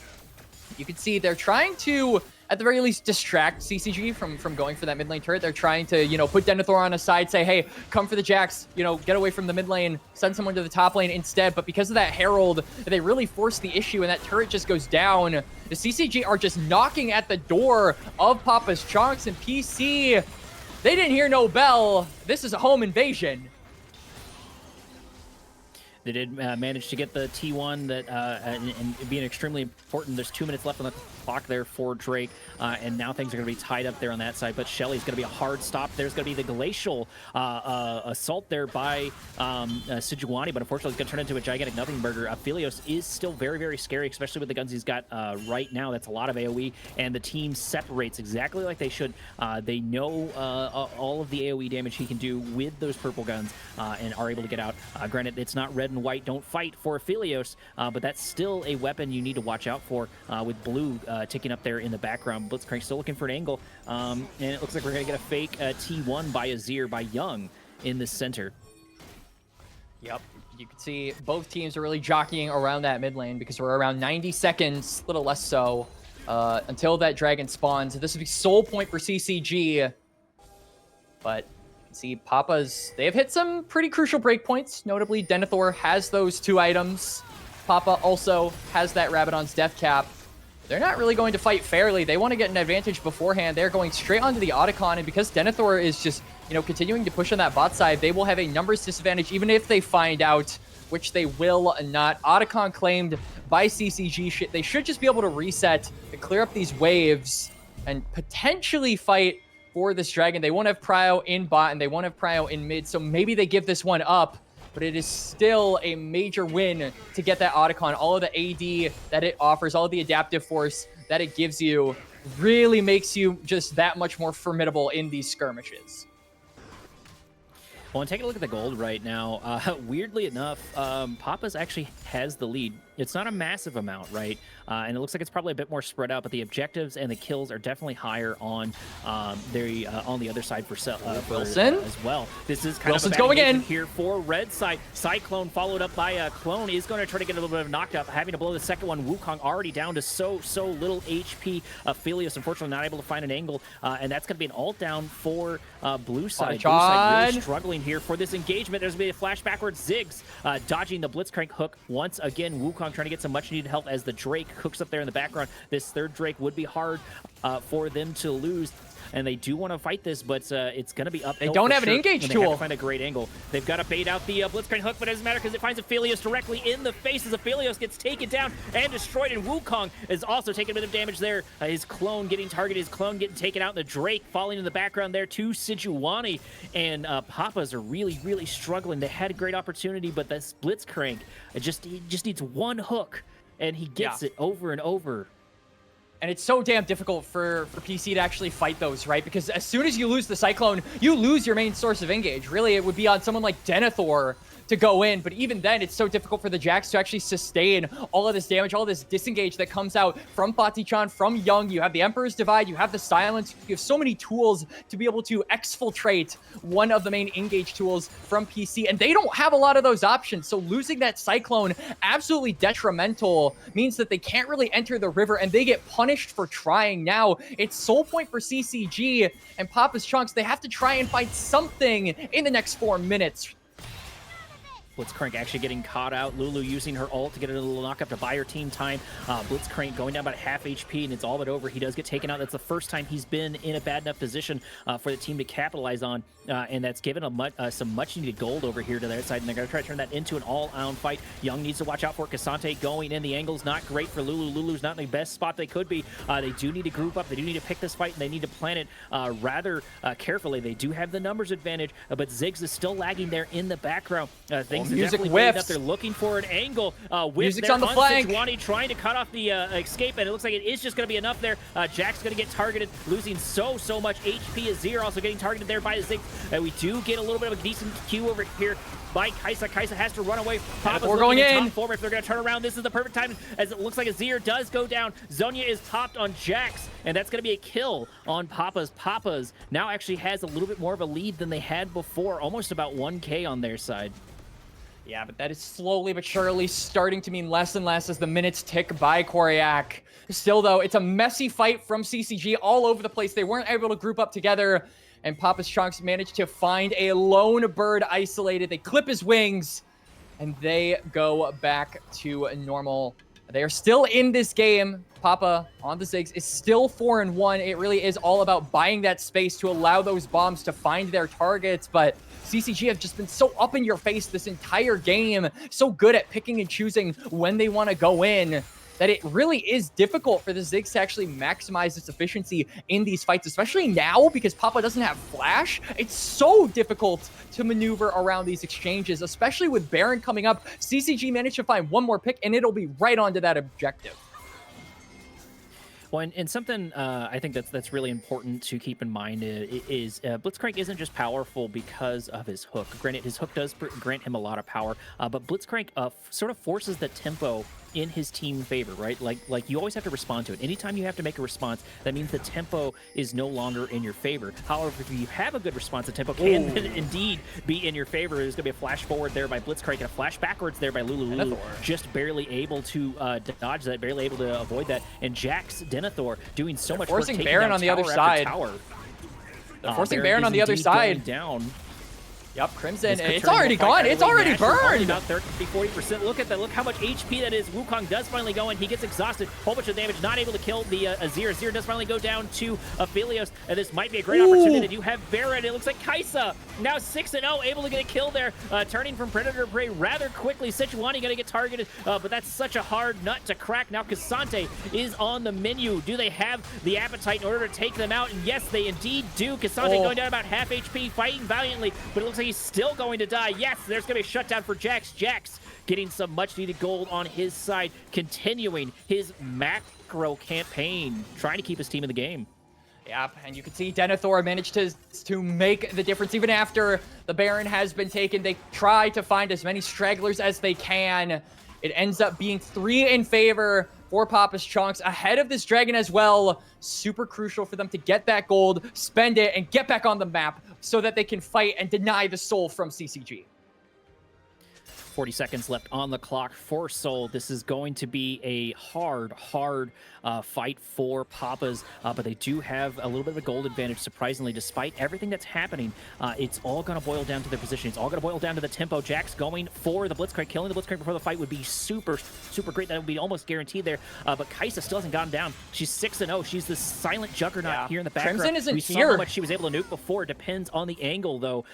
You can see they're trying to, at the very least, distract CCG from going for that mid lane turret. They're trying to, put Denethor on a side, say, hey, come for the Jax, get away from the mid lane, send someone to the top lane instead. But because of that Herald, they really force the issue, and that turret just goes down. The CCG are just knocking at the door of Papa's Chonccs, and PC, they didn't hear no bell. This is a home invasion. They did manage to get the T1 that and being extremely important. There's 2 minutes left on the clock there for Drake, and now things are going to be tied up there on that side. But Shelly's going to be a hard stop. There's going to be the glacial assault there by Sejuani, but unfortunately it's going to turn into a gigantic nothing burger. Aphelios is still very, very scary, especially with the guns he's got right now. That's a lot of AoE, and the team separates exactly like they should. They know all of the AoE damage he can do with those purple guns and are able to get out. Granted, it's not red and white don't fight for Aphelios, but that's still a weapon you need to watch out for with blue ticking up there in the background. Blitzcrank still looking for an angle, and it looks like we're going to get a fake T1 by Azir by Young in the center. Yep. You can see both teams are really jockeying around that mid lane because we're around 90 seconds, a little less so, until that dragon spawns. This would be soul point for CCG, but see, Papa's, they have hit some pretty crucial breakpoints. Notably, Denethor has those 2 items. Papa also has that Rabadon's death cap. They're not really going to fight fairly. They want to get an advantage beforehand. They're going straight onto the Otacon, and because Denethor is just, you know, continuing to push on that bot side, they will have a numbers disadvantage even if they find out, which they will not. Otacon claimed by CCG. They should just be able to reset and clear up these waves and potentially fight for this dragon. They won't have prio in bot and they won't have prio in mid, so maybe they give this one up, but it is still a major win to get that Otacon. All of the AD that it offers, all of the adaptive force that it gives you really makes you just that much more formidable in these skirmishes. Well, and taking a look at the gold right now, weirdly enough, Papa's actually has the lead. It's not a massive amount, right? And it looks like it's probably a bit more spread out, but the objectives and the kills are definitely higher on on the other side for Wilson as well. This is kind Wilson's of a going in here for red side. Cyclone followed up by a Clone is going to try to get a little bit of knocked up, having to blow the second one. Wukong already down to so little HP. Aphelios unfortunately not able to find an angle, and that's going to be an ult down for blue side. Blue side really struggling here for this engagement. There's going to be a flash backwards. Ziggs dodging the Blitzcrank hook once again. Wukong trying to get some much needed help as the Drake cooks up there in the background. This third Drake would be hard for them to lose, and they do want to fight this, but it's going to be uphill. They don't have an engage tool. They have to find a great angle. They've got to bait out the Blitzcrank hook, but it doesn't matter because it finds Aphelios directly in the face as Aphelios gets taken down and destroyed, and Wukong is also taking a bit of damage there. His clone getting targeted, his clone getting taken out, and the Drake falling in the background there to Sejuani, and Papas are really struggling. They had a great opportunity, but this Blitzcrank, he just needs one hook, and he gets it over and over. And it's so damn difficult for PC to actually fight those, right? Because as soon as you lose the Cyclone, you lose your main source of engage. Really, it would be on someone like Denethor to go in, but even then, it's so difficult for the Jax to actually sustain all of this damage, all this disengage that comes out from Fatichan, from Young. You have the Emperor's Divide, you have the Silence, you have so many tools to be able to exfiltrate one of the main engage tools from PC, and they don't have a lot of those options, so losing that Cyclone, absolutely detrimental, means that they can't really enter the river, and they get punished for trying. Now, it's soul point for CCG, and Papa's Chonccs, they have to try and fight something in the next 4 minutes. Blitzcrank actually getting caught out. Lulu using her ult to get a little knock-up to buy her team time. Blitzcrank going down about half HP, and it's all but over. He does get taken out. That's the first time he's been in a bad enough position for the team to capitalize on, and that's given some much-needed gold over here to their side, and they're going to try to turn that into an all-out fight. Young needs to watch out for Cassante going in. The angle's not great for Lulu. Lulu's not in the best spot they could be. They do need to group up. They do need to pick this fight, and they need to plan it rather carefully. They do have the numbers advantage, but Ziggs is still lagging there in the background. Things Music whiffs. They're looking for an angle. Music's on the flank. Sejuani trying to cut off the escape, and it looks like it is just going to be enough there. Jack's going to get targeted, losing so much HP. Azir also getting targeted there by Ziggs. We do get a little bit of a decent Q over here by Kaisa. Kaisa has to run away. Papa's we're going in. Top form. If they're going to turn around, this is the perfect time, as it looks like Azir does go down. Zonya is topped on Jax, and that's going to be a kill on Papa's. Papa's now actually has a little bit more of a lead than they had before, almost about 1K on their side. Yeah, but that is slowly but surely starting to mean less and less as the minutes tick by Koryak. Still, though, it's a messy fight from CCG all over the place. They weren't able to group up together, and Papa's Chonccs managed to find a lone bird isolated. They clip his wings, and they go back to normal. They are still in this game. Papa on the Ziggs is still 4-1. It really is all about buying that space to allow those bombs to find their targets. But CCG have just been so up in your face this entire game, so good at picking and choosing when they want to go in, that it really is difficult for the Ziggs to actually maximize its efficiency in these fights, especially now because Papa doesn't have Flash. It's so difficult to maneuver around these exchanges, especially with Baron coming up. CCG managed to find one more pick, and it'll be right onto that objective. Well, and something I think that's really important to keep in mind is Blitzcrank isn't just powerful because of his hook. Granted, his hook does grant him a lot of power, but Blitzcrank sort of forces the tempo in his team favor, right? Like you always have to respond to it. Anytime you have to make a response, that means the tempo is no longer in your favor. However, if you have a good response, the tempo can indeed be in your favor. There's going to be a flash forward there by Blitzcrank and a flash backwards there by Lulu. Lulu just barely able to dodge that, barely able to avoid that. And Jax Denethor doing so much forcing work, Baron on the other side. They're forcing Baron on the other side. Down. Yep, Crimson, it's already gone. It's already burned. About 30-40%. Look at that. Look how much HP that is. Wukong does finally go in. He gets exhausted. Whole bunch of damage. Not able to kill the Azir. Azir does finally go down to Aphelios. And this might be a great opportunity. You have Baron. It looks like Kaisa now 6-0, able to get a kill there. Turning from Predator to Prey rather quickly. Sejuani going to get targeted, but that's such a hard nut to crack. Now K'Sante is on the menu. Do they have the appetite in order to take them out? And yes, they indeed do. K'Sante going down about half HP, fighting valiantly, but it looks like he's still going to die. Yes, there's going to be a shutdown for Jax. Jax getting some much-needed gold on his side, continuing his macro campaign, trying to keep his team in the game. Yep, and you can see Denethor managed to make the difference even after the Baron has been taken. They try to find as many stragglers as they can. It ends up being 3 in favor for Papa's Chonccs, ahead of this Dragon as well. Super crucial for them to get that gold, spend it, and get back on the map so that they can fight and deny the soul from CCG. 40 seconds left on the clock for Soul. This is going to be a hard fight for Papas, but they do have a little bit of a gold advantage, surprisingly, despite everything that's happening. It's all going to boil down to their position. It's all going to boil down to the tempo. Jax going for the Blitzcrank. Killing the Blitzcrank before the fight would be super great. That would be almost guaranteed there, but Kaisa still hasn't gotten down. She's 6-0. She's the silent juggernaut here in the background. Crimson isn't we here. saw how much she was able to nuke before. It depends on the angle, though,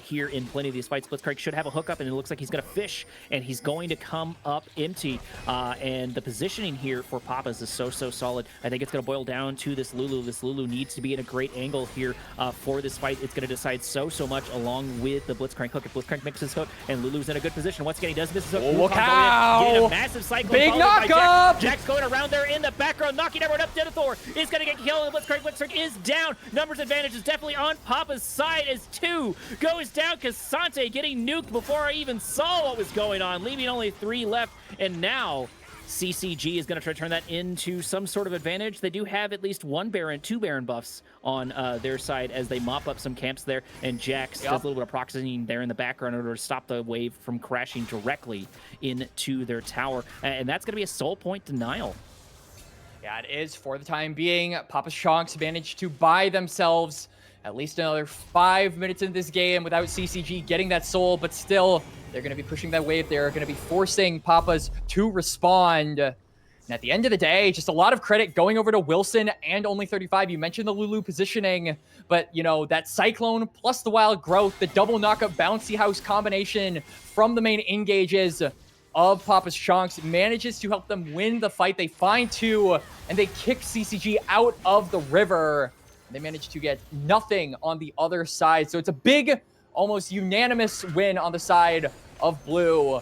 here in plenty of these fights. Blitzcrank should have a hookup, and it looks like he's going to fish, and he's going to come up empty. And the positioning here for Papas is so solid. I think it's going to boil down to this Lulu. This Lulu needs to be in a great angle here for this fight. It's going to decide so much, along with the Blitzcrank hook. If Blitzcrank mixes hook, and Lulu's in a good position. Once again, he does miss his hook. Oh, look out! Getting a massive cycle. Big knockup! Jax going around there in the background, knocking everyone up. Denethor is going to get killed. Blitzcrank is down. Numbers advantage is definitely on Papa's side as 2 goes down. K'Sante getting nuked before I even saw what was going on, leaving only 3 left. And now CCG is going to try to turn that into some sort of advantage. They do have at least 2 Baron buffs on their side as they mop up some camps there, and Jax does a little bit of proxying there in the background in order to stop the wave from crashing directly into their tower. And that's going to be a soul point denial. Yeah, it is for the time being. Papa's Chonccs managed to buy themselves at least another 5 minutes in this game without CCG getting that soul, but still, they're going to be pushing that wave. They're going to be forcing Papas to respond. And at the end of the day, just a lot of credit going over to Wilson and Only 35. You mentioned the Lulu positioning, but, you know, that Cyclone plus the Wild Growth, the double knockup bouncy house combination from the main engages of Papa's Chonccs manages to help them win the fight. They find 2, and they kick CCG out of the river. They managed to get nothing on the other side. So it's a big, almost unanimous win on the side of blue.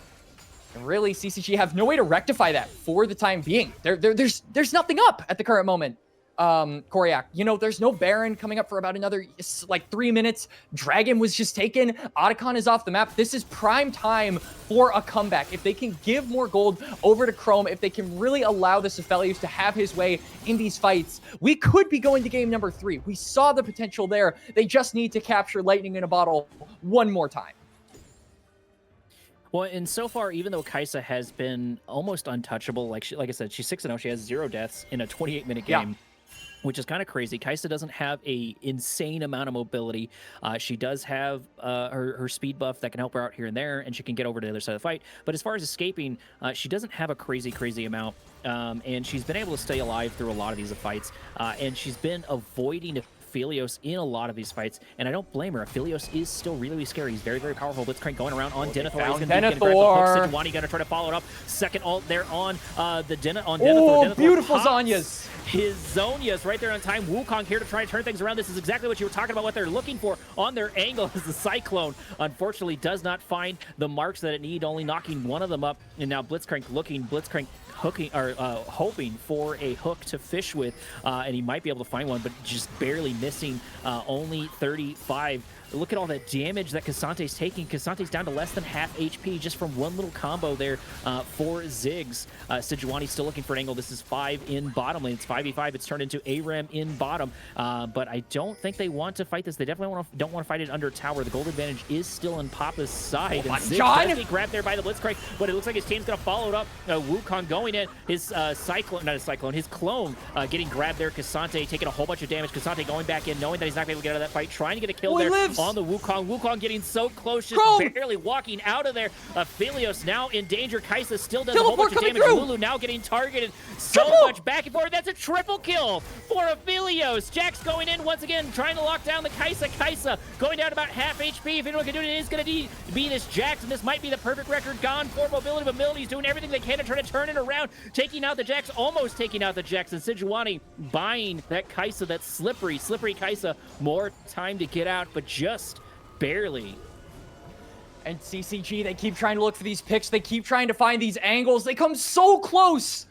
And really, CCG have no way to rectify that for the time being. There's nothing up at the current moment. Koryak, you know, there's no Baron coming up for about another, like, 3 minutes. Dragon was just taken. Otacon is off the map. This is prime time for a comeback. If they can give more gold over to Chrome, if they can really allow this Aphelios to have his way in these fights, we could be going to game number 3. We saw the potential there. They just need to capture lightning in a bottle one more time. Well, and so far, even though Kaisa has been almost untouchable, like I said, she's 6-0. She has 0 deaths in a 28-minute game. which is kind of crazy. Kaisa doesn't have a insane amount of mobility. She does have her speed buff that can help her out here and there, and she can get over to the other side of the fight. But as far as escaping, she doesn't have a crazy amount. And she's been able to stay alive through a lot of these fights, and she's been avoiding Aphelios in a lot of these fights, and I don't blame her. Aphelios is still really scary. He's very powerful. Blitzcrank going around on Denethor. He's going to grab the hook. Sejuani going to try to follow it up. Second ult there on Denethor. Oh, beautiful Zhonya's. His Zhonya's right there on time. Wukong here to try to turn things around. This is exactly what you were talking about, what they're looking for on their angle as the Cyclone unfortunately does not find the marks that it need, only knocking one of them up. And now Blitzcrank hooking or hoping for a hook to fish with, and he might be able to find one, but just barely missing. Only 35. Look at all that damage that Kasante's taking. Kasante's down to less than half HP just from one little combo there for Ziggs. Sejuani still looking for an angle. This is 5 in bottom lane. It's 5v5. It's turned into ARAM in bottom. But I don't think they want to fight this. They definitely don't want to fight it under tower. The gold advantage is still in Papa's side. And Ziggs does get grabbed there by the Blitzcrank, but it looks like his team's going to follow it up. Wukong going in. His his clone getting grabbed there. Kasante taking a whole bunch of damage. Kasante going back in, knowing that he's not going to be able to get out of that fight, trying to get a kill there on the Wukong. Wukong getting so close, just barely walking out of there. Aphelios now in danger. Kaisa still does a whole bunch of damage. Lulu now getting targeted so much back and forth. That's a triple kill for Aphelios. Jax going in once again, trying to lock down the Kaisa. Kaisa going down about half HP. If anyone can do it, it is going to be this Jax, and this might be the perfect record gone for mobility, but Mility's doing everything they can to try to turn it around, taking out the Jax, almost taking out the Jax, and Sejuani buying that Kaisa, that slippery Kaisa, more time to get out, but just barely. And CCG, they keep trying to look for these picks. They keep trying to find these angles. They come so close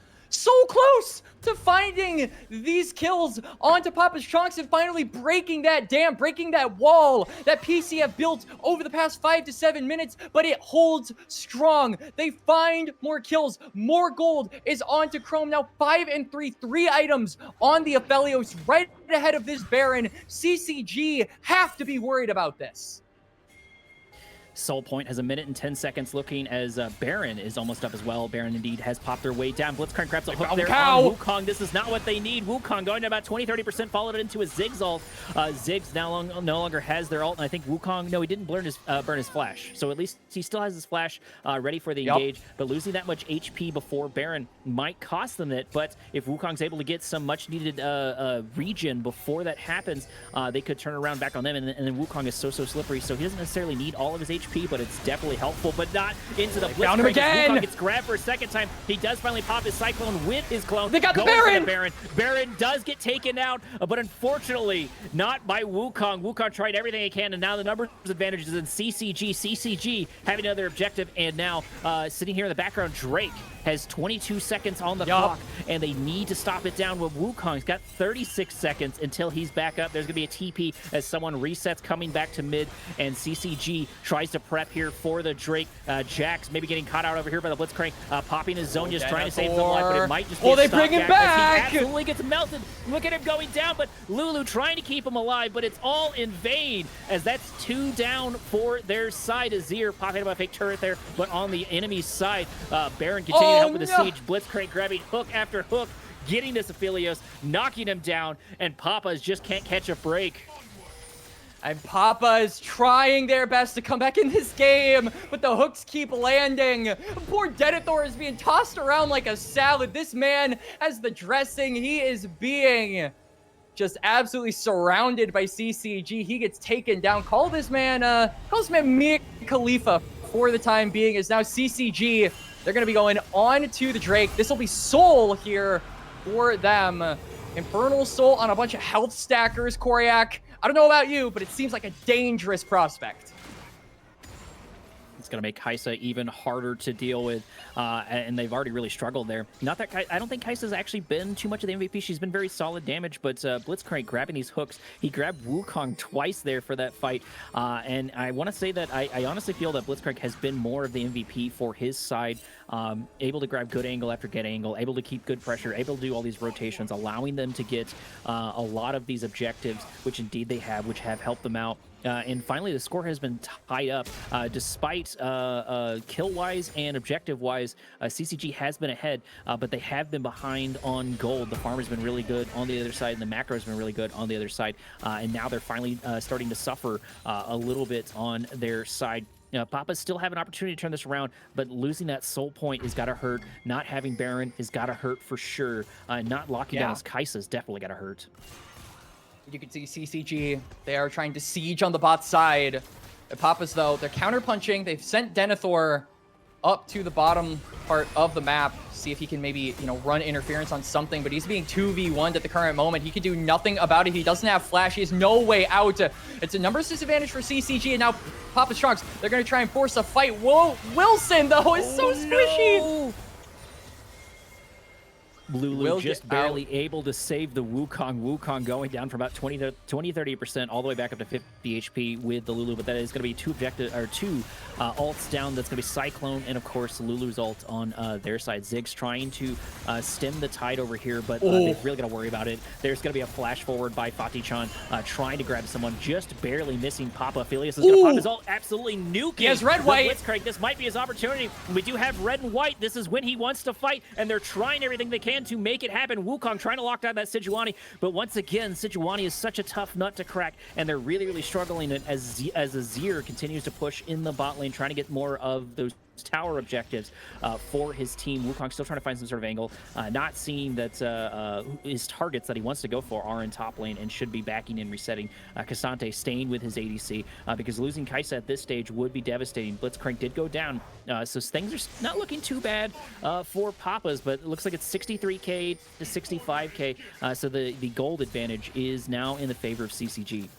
to finding these kills onto Papa's Chonccs and finally breaking that dam, breaking that wall that PC have built over the past 5 to 7 minutes, but it holds strong. They find more kills. More gold is onto Chrome. Now 5 and 3, 3 items on the Aphelios right ahead of this Baron. CCG have to be worried about this. Soul Point has 1 minute and 10 seconds looking as Baron is almost up as well. Baron indeed has popped their way down. Blitzcrank grabs a hook there on Wukong. This is not what they need. Wukong going to about 20-30%, followed it into a Ziggs ult. Ziggs no longer has their ult, and I think Wukong, no, he didn't burn his flash. So at least he still has his flash ready for the engage, but losing that much HP before Baron might cost them it. But if Wukong's able to get some much needed regen before that happens, they could turn around back on them, and then Wukong is so slippery, so he doesn't necessarily need all of his HP, but it's definitely helpful, but not into the Blitzcrank. Found him again! Wukong gets grabbed for a second time. He does finally pop his Cyclone with his clone. They got the Baron! Baron does get taken out, but unfortunately not by Wukong. Wukong tried everything he can, and now the numbers advantage is in CCG. CCG having another objective, and now sitting here in the background, Drake has 22 seconds on the clock, and they need to stop it down with Wukong's got 36 seconds until he's back up. There's going to be a TP as someone resets coming back to mid, and CCG tries to prep here for the Drake. Jax maybe getting caught out over here by the Blitzcrank, popping his Zhonya's, trying to save his life, but it might just be they bring him back! He absolutely gets melted. Look at him going down, but Lulu trying to keep him alive, but it's all in vain, as that's 2 down for their side. Azir popping up a fake turret there, but on the enemy's side, Baron continuing to help with the siege. Blitzcrank grabbing hook after hook, getting this Aphelios, knocking him down, and Papa's just can't catch a break. And Papa is trying their best to come back in this game, but the hooks keep landing. Poor Denethor is being tossed around like a salad. This man has the dressing. He is being just absolutely surrounded by CCG. He gets taken down. Call this man Mia Khalifa for the time being, as now CCG, they're going to be going on to the Drake. This will be Soul here for them. Infernal Soul on a bunch of health stackers, Koryak. I don't know about you, but it seems like a dangerous prospect. It's going to make Kaisa even harder to deal with, and they've already really struggled there. Not that I don't think Kaisa's actually been too much of the MVP. She's been very solid damage, but Blitzcrank grabbing these hooks. He grabbed Wukong twice there for that fight, and I want to say that I honestly feel that Blitzcrank has been more of the MVP for his side, able to grab good angle after good angle, able to keep good pressure, able to do all these rotations, allowing them to get a lot of these objectives, which indeed they have, which have helped them out. And finally, the score has been tied up. Despite kill-wise and objective-wise, CCG has been ahead, but they have been behind on gold. The farmer's been really good on the other side, and the macro's been really good on the other side. And now they're finally starting to suffer a little bit on their side. Papas still have an opportunity to turn this around, but losing that soul point has got to hurt. Not having Baron has got to hurt for sure. Not locking down his Kai'Sa's definitely got to hurt. You can see CCG, they are trying to siege on the bot side. The Papas, though, they're counterpunching. They've sent Denethor up to the bottom part of the map. See if he can maybe, you know, run interference on something, but he's being 2v1'd at the current moment. He can do nothing about it. He doesn't have flash. He has no way out. It's a numbers disadvantage for CCG, and now Papa's Chonccs, they're going to try and force a fight. Whoa, Wilson, though, is so squishy. No. Lulu just barely able to save the Wukong. Wukong going down from about 30% all the way back up to 50 HP with the Lulu, but that is going to be two ults down. That's going to be Cyclone and, of course, Lulu's ult on their side. Ziggs trying to stem the tide over here, but they've really got to worry about it. There's going to be a flash forward by Fatih-chan trying to grab someone, just barely missing Papa. Aphelios is going to pop his ult, absolutely nuking. He has red-white. Blitzcrank. This might be his opportunity. We do have red and white. This is when he wants to fight, and they're trying everything they can to make it happen. Wukong trying to lock down that Sejuani, but once again, Sejuani is such a tough nut to crack, and they're really, really struggling as Azir continues to push in the bot lane, trying to get more of those tower objectives for his team. Wukong still trying to find some sort of angle, not seeing that his targets that he wants to go for are in top lane and should be backing and resetting. K'Sante staying with his ADC because losing Kai'Sa at this stage would be devastating. Blitzcrank did go down, so things are not looking too bad for Papas, but it looks like it's 63k to 65k, so the gold advantage is now in the favor of CCG.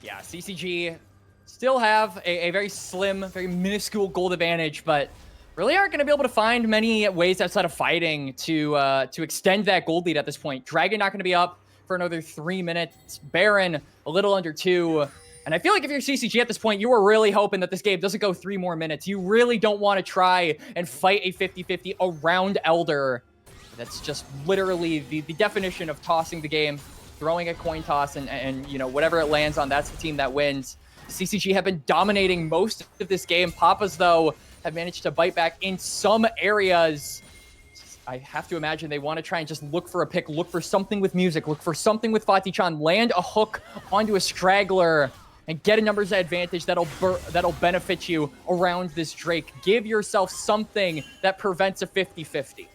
Yeah, CCG still have a very slim, very minuscule gold advantage, but really aren't going to be able to find many ways outside of fighting to extend that gold lead at this point. Dragon not going to be up for another 3 minutes. Baron a little under 2. And I feel like if you're CCG at this point, you are really hoping that this game doesn't go 3 more minutes. You really don't want to try and fight a 50-50 around Elder. That's just literally the definition of tossing the game, throwing a coin toss, and you know, whatever it lands on, that's the team that wins. CCG have been dominating most of this game. Papas, though, have managed to bite back in some areas. I have to imagine they want to try and just look for a pick, look for something with music, look for something with Fatih-chan, land a hook onto a straggler, and get a numbers advantage that'll benefit you around this Drake. Give yourself something that prevents a 50-50.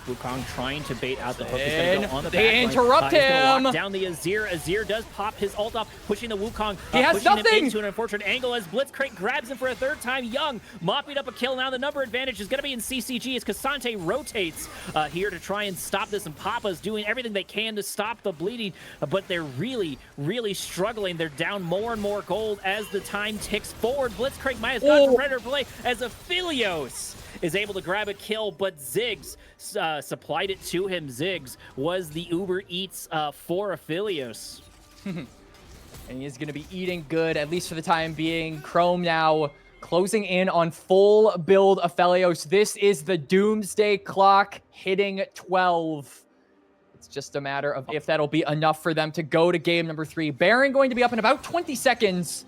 Wukong trying to bait out the hook. He's going to go on the back they interrupt him. He's going to lock down the Azir. Azir does pop his ult off, pushing the Wukong. He has pushing nothing. him into an unfortunate angle as Blitzcrank grabs him for a 3rd time. Young mopping up a kill. Now the number advantage is going to be in CCG as K'Sante rotates here to try and stop this. And Papa's doing everything they can to stop the bleeding, but they're really, really struggling. They're down more and more gold as the time ticks forward. Blitzcrank might have gone for Predator play as Aphelios is able to grab a kill, but Ziggs supplied it to him. Ziggs was the Uber Eats for Aphelios. And he is going to be eating good, at least for the time being. Chrome now closing in on full build Aphelios. This is the doomsday clock hitting 12. It's just a matter of if that'll be enough for them to go to game number 3. Baron going to be up in about 20 seconds.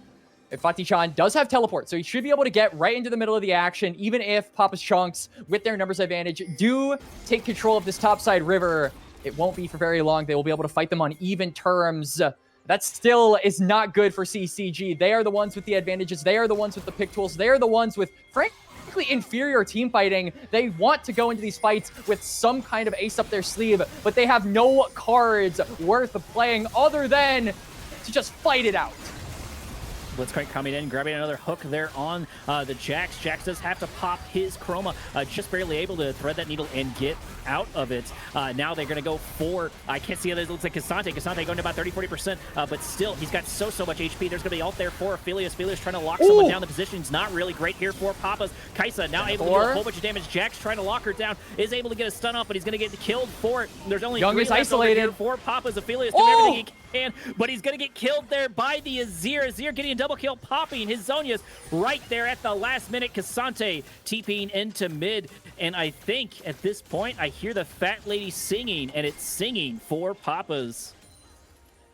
If Fatih-chan does have teleport, so he should be able to get right into the middle of the action, even if Papa's Chonccs, with their numbers advantage, do take control of this topside river. It won't be for very long. They will be able to fight them on even terms. That still is not good for CCG. They are the ones with the advantages. They are the ones with the pick tools. They are the ones with, frankly, inferior team fighting. They want to go into these fights with some kind of ace up their sleeve, but they have no cards worth playing other than to just fight it out. Blitzcrank coming in, grabbing another hook there on the Jax. Jax does have to pop his Chroma, just barely able to thread that needle and get out of it. Now they're going to go for, I can't see others, it looks like K'Sante. K'Sante going to about 30-40%, but still, he's got so much HP. There's going to be ult there for Aphelios. Aphelios trying to lock someone down. The position's not really great here for Papas. Kai'Sa now able to do a whole bunch of damage. Jax trying to lock her down, is able to get a stun off, but he's going to get killed for it. There's only Young 3 is left isolated. over here for Papas. Aphelios doing everything he can, but he's going to get killed there by the Azir. Azir getting a double kill, popping his Zhonya's right there at the last minute. K'Sante TPing into mid, and I think at this point I hear the fat lady singing, and it's singing for Papas.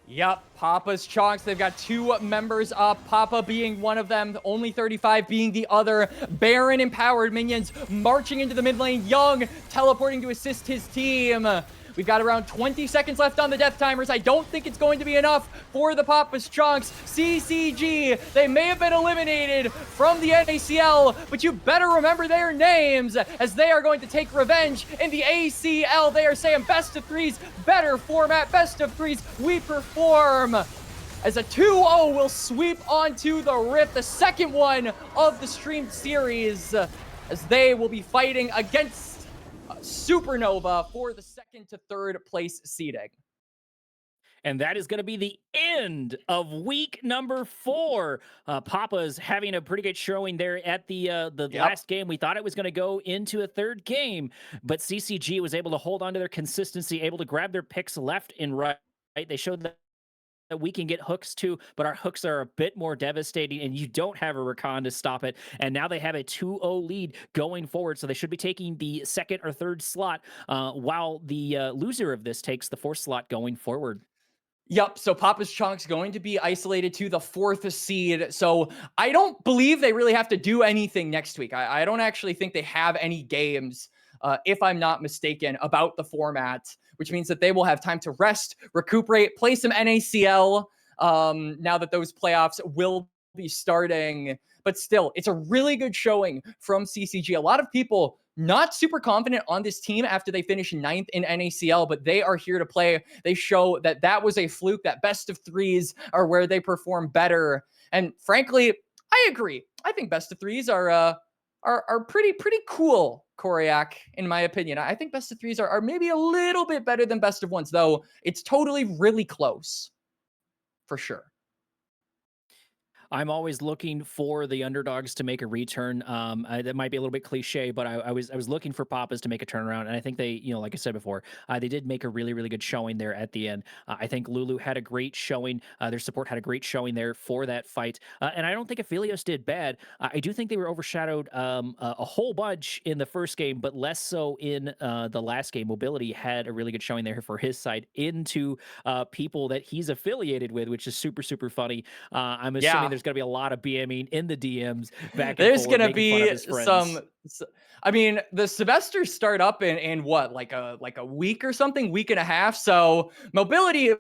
Yep, Papa's Chonccs. They've got 2 members up, Papa being one of them, only 35 being the other. Baron empowered minions marching into the mid lane. Young teleporting to assist his team. We've got around 20 seconds left on the death timers. I don't think it's going to be enough for the Papa's Chonccs. CCG, they may have been eliminated from the ACL, but you better remember their names as they are going to take revenge in the ACL. They are saying best of threes, better format, best of threes, we perform. As a 2-0 will sweep onto the Rift, the second one of the streamed series, as they will be fighting against Supernova for the second to third place seeding. And that is going to be the end of week number 4. Papa's having a pretty good showing there at the last game. We thought it was going to go into a third game, but CCG was able to hold on to their consistency, able to grab their picks left and right. They showed that we can get hooks too, but our hooks are a bit more devastating, and you don't have a Rakan to stop it. And now they have a 2-0 lead going forward, so they should be taking the second or third slot, while the loser of this takes the fourth slot going forward. Yep, so Papa's Chonccs going to be isolated to the 4th seed. So I don't believe they really have to do anything next week. I don't actually think they have any games, if I'm not mistaken, about the format, which means that they will have time to rest, recuperate, play some NACL, now that those playoffs will be starting. But still, it's a really good showing from CCG. A lot of people not super confident on this team after they finish 9th in NACL, but they are here to play. They show that that was a fluke, that best of threes are where they perform better. And frankly, I agree. I think best of threes are pretty cool, Koryak, in my opinion. I think best of threes are maybe a little bit better than best of ones, though it's totally really close, for sure. I'm always looking for the underdogs to make a return. That might be a little bit cliche, but I was looking for Papas to make a turnaround, and I think they, like I said before, they did make a really good showing there at the end. I think Lulu had a great showing. Their support had a great showing there for that fight, and I don't think Aphelios did bad. I do think they were overshadowed a whole bunch in the first game, but less so in the last game. Mobility had a really good showing there for his side into people that he's affiliated with, which is super funny. I'm assuming Yeah. there's going to be a lot of BMing in the DMs back and There's forward, gonna making fun of be his friends. I mean, the semesters start up in what, like a week or something, week and a half. So mobility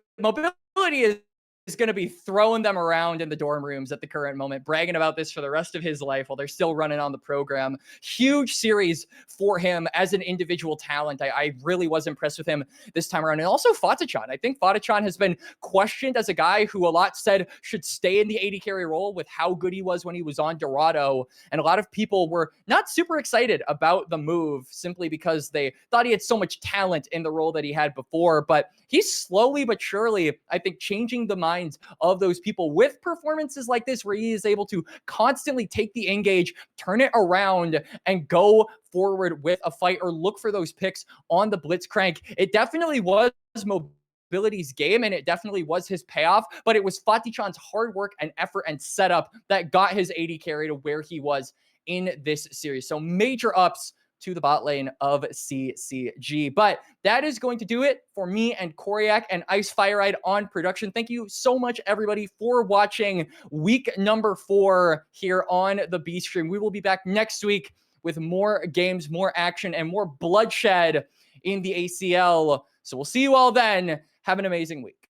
is going to be throwing them around in the dorm rooms at the current moment, bragging about this for the rest of his life while they're still running on the program. Huge series for him as an individual talent. I really was impressed with him this time around. And also Fatachan. I think Fatachan has been questioned as a guy who a lot said should stay in the AD carry role with how good he was when he was on Dorado. And a lot of people were not super excited about the move simply because they thought he had so much talent in the role that he had before. But he's slowly but surely, I think, changing the minds of those people with performances like this, where he is able to constantly take the engage, turn it around, and go forward with a fight or look for those picks on the Blitzcrank. It definitely was Mobility's game, and it definitely was his payoff, but it was Fatichan's hard work and effort and setup that got his AD carry to where he was in this series. So major ups to the bot lane of CCG. But that is going to do it for me and Koryak and Ice Fire Ride on production. Thank you so much, everybody, for watching week number 4 here on the B Stream. We will be back next week with more games, more action, and more bloodshed in the ACL. So we'll see you all then. Have an amazing week.